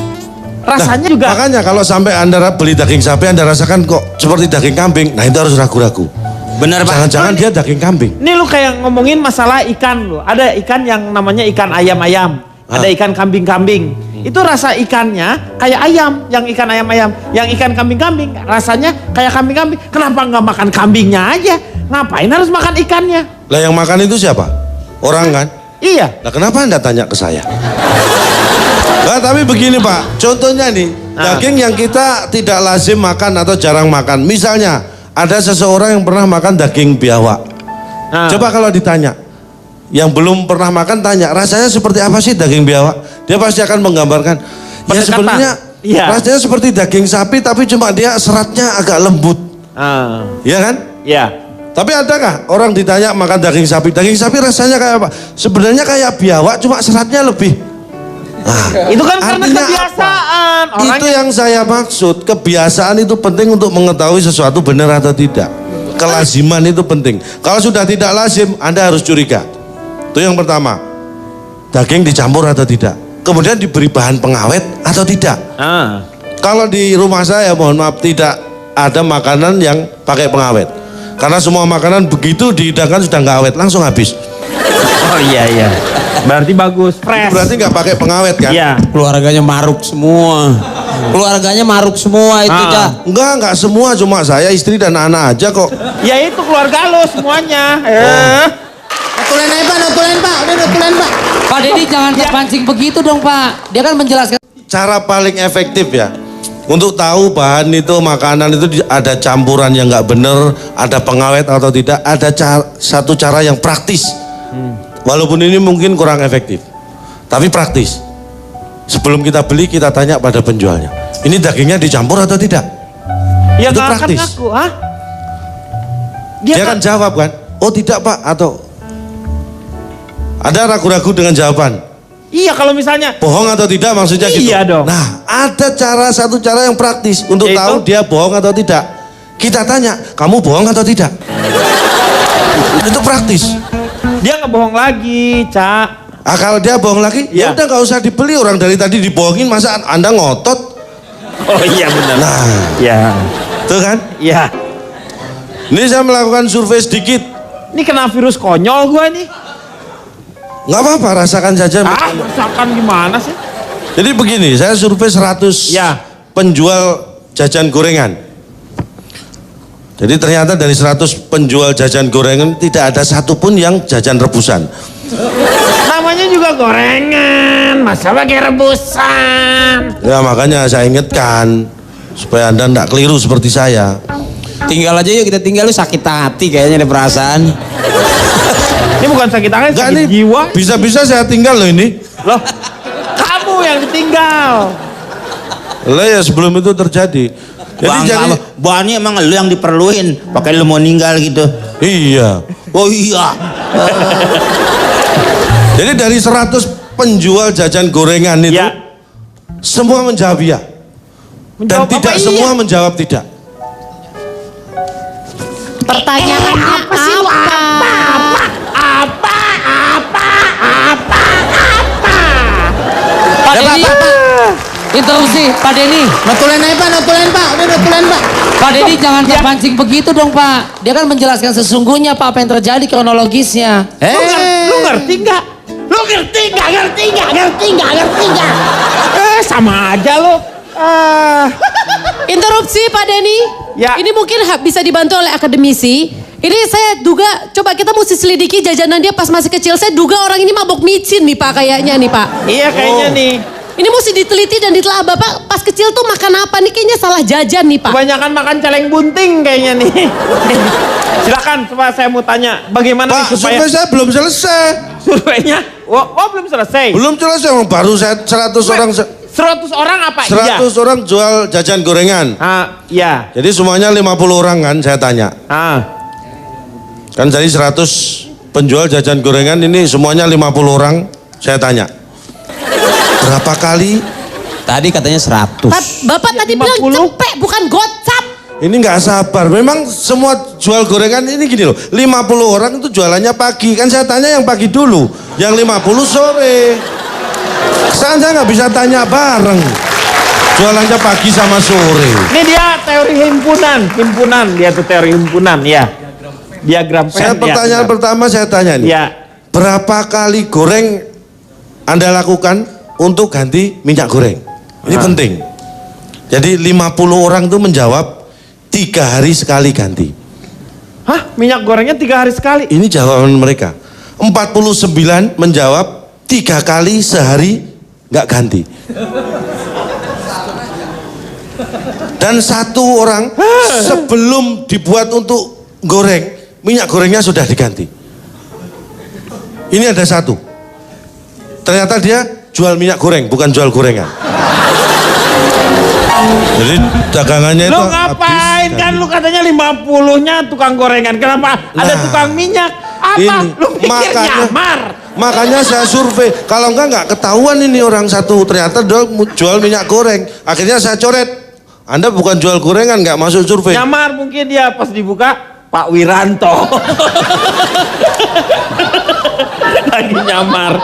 [SPEAKER 1] Rasanya juga.
[SPEAKER 4] Makanya kalau sampai Anda beli daging sapi Anda rasakan kok seperti daging kambing, nah itu harus ragu-ragu.
[SPEAKER 3] Benar Pak.
[SPEAKER 4] Jangan-jangan dia daging kambing.
[SPEAKER 1] Ini lu kayak ngomongin masalah ikan lu. Ada ikan yang namanya ikan ayam-ayam. Ada ikan kambing-kambing. Itu rasa ikannya kayak ayam, yang ikan ayam-ayam. Yang ikan kambing-kambing rasanya kayak kambing-kambing. Kenapa nggak makan kambingnya aja? Ngapain harus makan ikannya?
[SPEAKER 4] Lah yang makan itu siapa? Orang kan?
[SPEAKER 1] Iya.
[SPEAKER 4] Nah kenapa Anda tanya ke saya? Nah tapi begini Pak, contohnya nih, daging yang kita tidak lazim makan atau jarang makan. Misalnya, ada seseorang yang pernah makan daging biawak. Coba kalau ditanya, yang belum pernah makan tanya, rasanya seperti apa sih daging biawak? Dia pasti akan menggambarkan, ya sebenarnya rasanya seperti daging sapi tapi cuma dia seratnya agak lembut. Iya kan?
[SPEAKER 1] Iya.
[SPEAKER 4] Tapi adakah orang ditanya makan daging sapi rasanya kayak apa? Sebenarnya kayak biawak cuma seratnya lebih. Nah,
[SPEAKER 1] itu kan karena kebiasaan.
[SPEAKER 4] Itu yang saya maksud, kebiasaan itu penting untuk mengetahui sesuatu benar atau tidak. Kelaziman itu penting. Kalau sudah tidak lazim, Anda harus curiga. Itu yang pertama. Daging dicampur atau tidak. Kemudian diberi bahan pengawet atau tidak. Kalau di rumah saya mohon maaf tidak ada makanan yang pakai pengawet. Karena semua makanan begitu dihidangkan sudah nggak awet, langsung habis.
[SPEAKER 1] Oh iya. Berarti bagus, fresh.
[SPEAKER 4] Itu berarti nggak pakai pengawet kan?
[SPEAKER 1] Iya.
[SPEAKER 10] Keluarganya maruk semua. Keluarganya maruk semua itu, Cak.
[SPEAKER 4] Enggak semua, cuma saya, istri dan anak aja kok.
[SPEAKER 1] Ya itu keluarga lo semuanya.
[SPEAKER 7] Notulen aja Pak, notulen Pak, udah notulen Pak. Pak Deddy jangan terpancing begitu dong Pak. Dia kan menjelaskan.
[SPEAKER 4] Cara paling efektif ya. Untuk tahu bahan itu, makanan itu ada campuran yang nggak bener, ada pengawet atau tidak, ada satu cara yang praktis. Walaupun ini mungkin kurang efektif, tapi praktis. Sebelum kita beli, kita tanya pada penjualnya, ini dagingnya dicampur atau tidak?
[SPEAKER 1] Ya
[SPEAKER 4] itu
[SPEAKER 1] gak
[SPEAKER 4] praktis.
[SPEAKER 1] akan ngaku,
[SPEAKER 4] Dia akan jawab kan, oh tidak Pak, atau ada ragu-ragu dengan jawaban.
[SPEAKER 1] Iya kalau misalnya
[SPEAKER 4] bohong atau tidak maksudnya gitu.
[SPEAKER 1] Iya dong.
[SPEAKER 4] Nah ada satu cara yang praktis untuk tahu dia bohong atau tidak. Kita tanya, kamu bohong atau tidak? Itu praktis.
[SPEAKER 1] Dia nggak bohong lagi, Cak.
[SPEAKER 4] Kalau dia bohong lagi, ya udah nggak usah dibeli. Orang dari tadi dibohongin, masa Anda ngotot?
[SPEAKER 1] Oh iya benar.
[SPEAKER 4] Nah,
[SPEAKER 1] ya,
[SPEAKER 4] tuh kan?
[SPEAKER 1] Iya.
[SPEAKER 4] Ini saya melakukan survei sedikit.
[SPEAKER 1] Ini kena virus konyol gua nih.
[SPEAKER 4] Nggak apa-apa, rasakan saja.
[SPEAKER 1] Rasakan gimana sih?
[SPEAKER 4] Jadi begini, saya survei 100 penjual jajan gorengan. Jadi ternyata dari 100 penjual jajan gorengan tidak ada satupun yang jajan rebusan.
[SPEAKER 1] Namanya juga gorengan, masa pakai rebusan?
[SPEAKER 4] Ya makanya saya ingatkan supaya Anda tidak keliru seperti saya.
[SPEAKER 10] Tinggal aja yuk, kita tinggal, lu sakit hati kayaknya ada perasaan.
[SPEAKER 1] Ini bukan sakit hati, sakit jiwa.
[SPEAKER 4] Bisa-bisa saya tinggal loh ini.
[SPEAKER 1] Loh, kamu yang ditinggal.
[SPEAKER 4] Lah ya sebelum itu terjadi. Jadi
[SPEAKER 3] Bang, emang lu yang diperluin, pakai lu mau ninggal gitu.
[SPEAKER 4] Iya.
[SPEAKER 3] Oh iya.
[SPEAKER 4] Jadi dari 100 penjual jajan gorengan itu, semua menjawab iya. Dan tidak semua menjawab tidak.
[SPEAKER 9] Pertanyaannya apa?
[SPEAKER 7] Pak Denny, interupsi, Pak Denny. Notulen aja Pak, notulen Pak, udah notulen Pak. Pak Denny jangan terpancing begitu dong Pak. Dia kan menjelaskan sesungguhnya Pak apa yang terjadi kronologisnya.
[SPEAKER 1] Lu ngerti nggak? Lu ngerti nggak? sama aja lo.
[SPEAKER 9] Interupsi Pak Denny.
[SPEAKER 1] Ya.
[SPEAKER 9] Ini mungkin bisa dibantu oleh akademisi. Ini saya duga, coba kita mesti selidiki jajanan dia pas masih kecil. Saya duga orang ini mabuk micin nih Pak kayaknya nih Pak.
[SPEAKER 1] Iya kayaknya nih.
[SPEAKER 9] Ini mesti diteliti dan ditelah Bapak pas kecil tuh makan apa nih? Kayaknya salah jajan nih Pak.
[SPEAKER 1] Kebanyakan makan celeng bunting kayaknya nih. Silakan coba saya mau tanya. Bagaimana
[SPEAKER 4] Pak,
[SPEAKER 1] nih supaya...
[SPEAKER 4] survei saya belum selesai.
[SPEAKER 1] Surveinya? Oh belum selesai?
[SPEAKER 4] Belum selesai, baru saya 100 orang.
[SPEAKER 1] 100 orang apa?
[SPEAKER 4] 100 orang jual jajan gorengan.
[SPEAKER 1] Iya.
[SPEAKER 4] Jadi semuanya 50 orang kan saya tanya. Kan jadi 100 penjual jajan gorengan ini semuanya 50 orang saya tanya. Berapa kali?
[SPEAKER 10] Tadi katanya 100.
[SPEAKER 9] Bapak tadi bilang cepek bukan gocap.
[SPEAKER 4] Ini nggak sabar. Memang semua jual gorengan ini gini loh. 50 orang itu jualannya pagi. Kan saya tanya yang pagi dulu. Yang 50 sore. Saya nggak bisa tanya bareng. Jualannya pagi sama sore.
[SPEAKER 1] Ini dia teori himpunan. Himpunan, dia tuh teori himpunan ya. Diagram pen.
[SPEAKER 4] Saya pertanyaan pertama saya tanya nih.
[SPEAKER 1] Ya.
[SPEAKER 4] Berapa kali goreng Anda lakukan untuk ganti minyak goreng? Ini penting. Jadi 50 orang itu menjawab 3 hari sekali ganti.
[SPEAKER 1] Hah? Minyak gorengnya 3 hari sekali?
[SPEAKER 4] Ini jawaban mereka. 49 menjawab 3 kali sehari nggak ganti. Dan 1 orang sebelum dibuat untuk goreng, minyak gorengnya sudah diganti. Ini ada 1. Ternyata dia jual minyak goreng, bukan jual gorengan. Jadi dagangannya itu
[SPEAKER 1] Lu ngapain kan lu katanya 50-nya tukang gorengan. Kenapa ada tukang minyak? Apa? Lu pikir nyamar?
[SPEAKER 4] Makanya saya survei. Kalau enggak ketahuan ini orang satu. Ternyata dia jual minyak goreng. Akhirnya saya coret. Anda bukan jual gorengan, nggak masuk survei.
[SPEAKER 1] Nyamar mungkin dia pas dibuka Pak Wiranto. Lagi nyamar.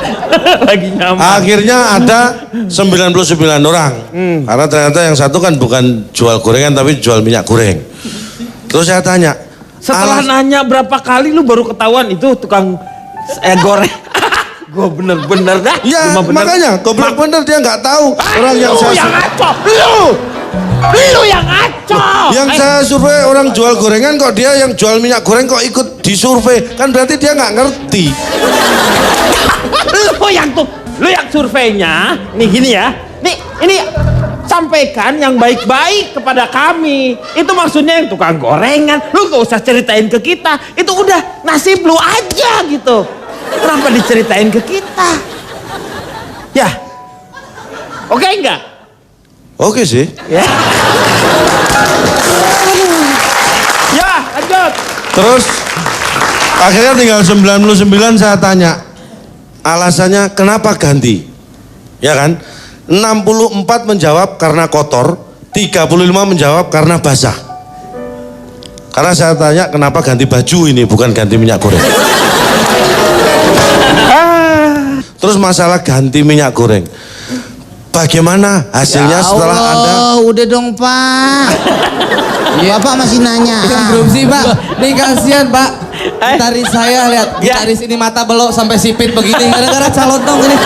[SPEAKER 1] Lagi nyamar.
[SPEAKER 4] Akhirnya ada 99 orang. Karena ternyata yang satu kan bukan jual gorengan tapi jual minyak goreng. Terus saya tanya.
[SPEAKER 1] Setelah nanya berapa kali lu baru ketahuan itu tukang goreng. Gue bener-bener dah.
[SPEAKER 4] Ya makanya goblok bener dia nggak tahu. Orang yang
[SPEAKER 1] lu
[SPEAKER 4] saya
[SPEAKER 1] yang ngaco. Lu yang ngaco.
[SPEAKER 4] Yang saya survei orang jual gorengan kok dia yang jual minyak goreng kok ikut disurvei. Kan berarti dia nggak ngerti.
[SPEAKER 1] Lu yang surveinya, nih gini ya. Nih, ini sampaikan yang baik-baik kepada kami. Itu maksudnya yang tukang gorengan. Lu gak usah ceritain ke kita. Itu udah nasib lu aja gitu. Kenapa diceritain ke kita? Ya. Oke enggak?
[SPEAKER 4] Oke sih.
[SPEAKER 1] Ya. Ya, lanjut.
[SPEAKER 4] Terus akhirnya tinggal 99 saya tanya. Alasannya kenapa ganti? Ya kan? 64 menjawab karena kotor, 35 menjawab karena basah. Karena saya tanya kenapa ganti baju ini bukan ganti minyak goreng. Terus masalah ganti minyak goreng. Bagaimana hasilnya setelah Anda?
[SPEAKER 12] Udah dong Pak. Bapak masih nanya.
[SPEAKER 2] Belum sih Pak. Nih kasihan Pak. Gitaris saya lihat. Gitaris ini mata belok sampai sipit begini. Gara-gara calon dong ini.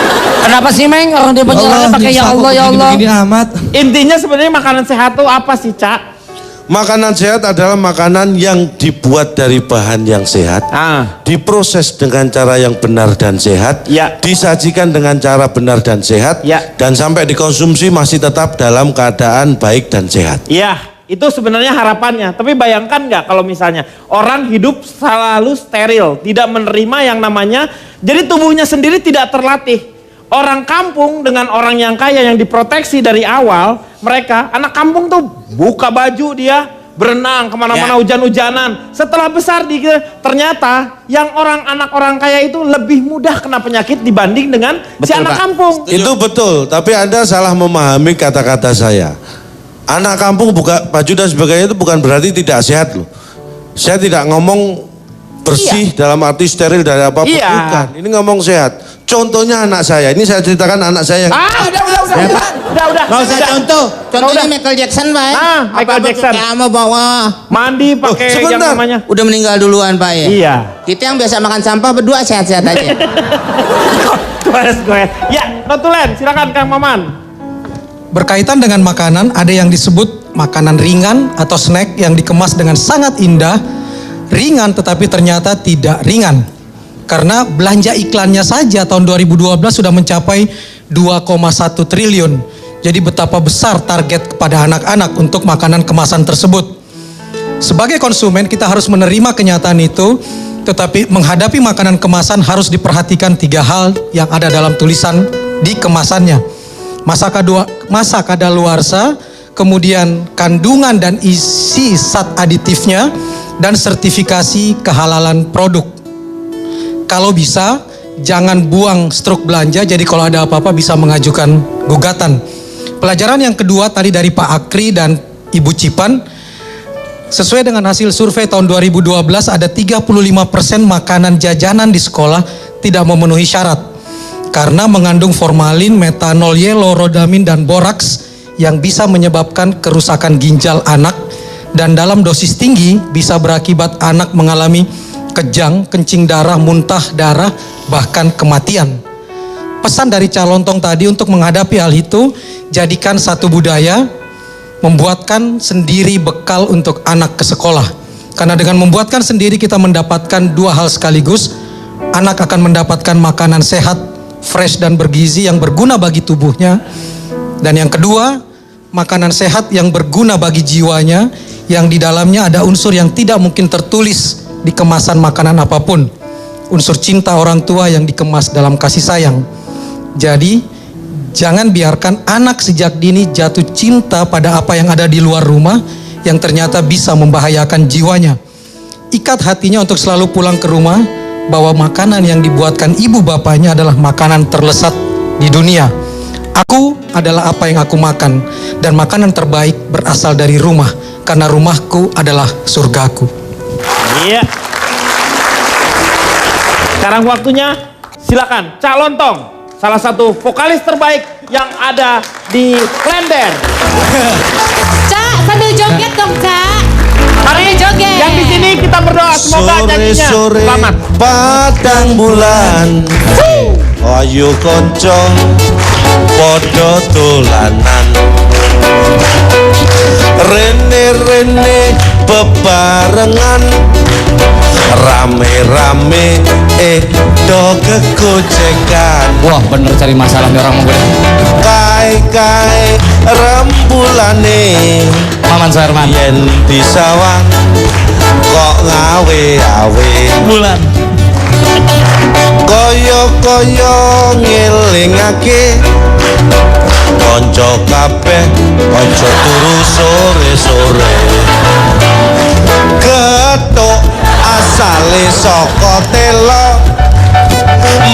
[SPEAKER 7] Kenapa sih Meng? Orang dia penjelasannya pakai ya Allah ya Allah.
[SPEAKER 2] Begini amat.
[SPEAKER 1] Intinya sebenarnya makanan sehat tuh apa sih Cak?
[SPEAKER 4] Makanan sehat adalah makanan yang dibuat dari bahan yang sehat, diproses dengan cara yang benar dan sehat, disajikan dengan cara benar dan sehat, dan sampai dikonsumsi masih tetap dalam keadaan baik dan sehat.
[SPEAKER 1] Iya, itu sebenarnya harapannya. Tapi bayangkan nggak kalau misalnya orang hidup selalu steril, tidak menerima yang namanya, jadi tubuhnya sendiri tidak terlatih. Orang kampung dengan orang yang kaya yang diproteksi dari awal, mereka anak kampung tuh buka baju dia, berenang kemana-mana hujan-hujanan. Setelah besar ternyata yang anak orang kaya itu lebih mudah kena penyakit dibanding dengan si anak kampung.
[SPEAKER 4] Itu betul, tapi Anda salah memahami kata-kata saya. Anak kampung buka baju dan sebagainya itu bukan berarti tidak sehat loh. Saya tidak ngomong bersih dalam arti steril dari apapun, bukan. Ini ngomong sehat. Contohnya anak saya, ini saya ceritakan anak saya yang...
[SPEAKER 1] Udah.
[SPEAKER 12] Gak usah contoh. Contohnya Michael Jackson Pak.
[SPEAKER 1] Michael Jackson.
[SPEAKER 12] Sama bawa.
[SPEAKER 1] Mandi pakai yang namanya.
[SPEAKER 12] Udah meninggal duluan Pak ya?
[SPEAKER 1] Iya.
[SPEAKER 12] Kita yang biasa makan sampah berdua sehat-sehat aja.
[SPEAKER 1] Ya, notulen, silakan Kang Maman.
[SPEAKER 8] Berkaitan dengan makanan, ada yang disebut makanan ringan atau snack yang dikemas dengan sangat indah, ringan tetapi ternyata tidak ringan. Karena belanja iklannya saja tahun 2012 sudah mencapai 2,1 triliun. Jadi betapa besar target kepada anak-anak untuk makanan kemasan tersebut. Sebagai konsumen kita harus menerima kenyataan itu, tetapi menghadapi makanan kemasan harus diperhatikan 3 hal yang ada dalam tulisan di kemasannya. Masa kadaluarsa, kemudian kandungan dan isi zat aditifnya, dan sertifikasi kehalalan produk. Kalau bisa, jangan buang struk belanja, jadi kalau ada apa-apa bisa mengajukan gugatan. Pelajaran yang kedua tadi dari Pak Akri dan Ibu Cipan, sesuai dengan hasil survei tahun 2012 ada 35% makanan jajanan di sekolah tidak memenuhi syarat. Karena mengandung formalin, metanol, yelorodamin, dan boraks yang bisa menyebabkan kerusakan ginjal anak. Dan dalam dosis tinggi bisa berakibat anak mengalami kejang, kencing darah, muntah darah, bahkan kematian. Pesan dari Calontong tadi untuk menghadapi hal itu, jadikan satu budaya, membuatkan sendiri bekal untuk anak ke sekolah. Karena dengan membuatkan sendiri kita mendapatkan 2 hal sekaligus. Anak akan mendapatkan makanan sehat, fresh dan bergizi yang berguna bagi tubuhnya. Dan yang kedua, makanan sehat yang berguna bagi jiwanya, yang di dalamnya ada unsur yang tidak mungkin tertulis di kemasan makanan apapun. Unsur cinta orang tua yang dikemas dalam kasih sayang. Jadi, jangan biarkan anak sejak dini jatuh cinta pada apa yang ada di luar rumah yang ternyata bisa membahayakan jiwanya. Ikat hatinya untuk selalu pulang ke rumah, bahwa makanan yang dibuatkan ibu bapaknya adalah makanan terlezat di dunia. Aku adalah apa yang aku makan, dan makanan terbaik berasal dari rumah, karena rumahku adalah surgaku.
[SPEAKER 1] Iya. Sekarang waktunya, silakan Calontong, salah satu vokalis terbaik yang ada di Klender.
[SPEAKER 9] Cak, sambil joget dong, Cak.
[SPEAKER 1] Mari joget. Yang di sini kita berdoa semoga nyanyinya selamat.
[SPEAKER 4] Padang bulan, ayo konco, podo dolanan. Rene bebarengan, rame-rame do kegojekan.
[SPEAKER 2] Wah bener cari masalah nih orang gue.
[SPEAKER 4] Kai rembulane,
[SPEAKER 2] Maman Suherman.
[SPEAKER 4] Yen disawang kok ngawe-awe
[SPEAKER 2] bulan.
[SPEAKER 4] Koyo-koyo ngelingake konco kabeh ojo turu sore-sore. Ketok asale saka telo,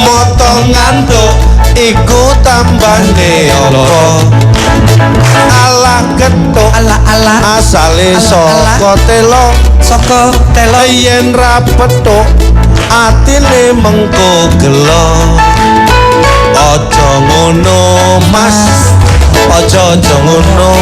[SPEAKER 4] moto ngantuk iku tambane apa? Ala ketok ala asale saka telo, yen ra petuk atine mengko gelo. Ojo ngono mas, ojo ngono.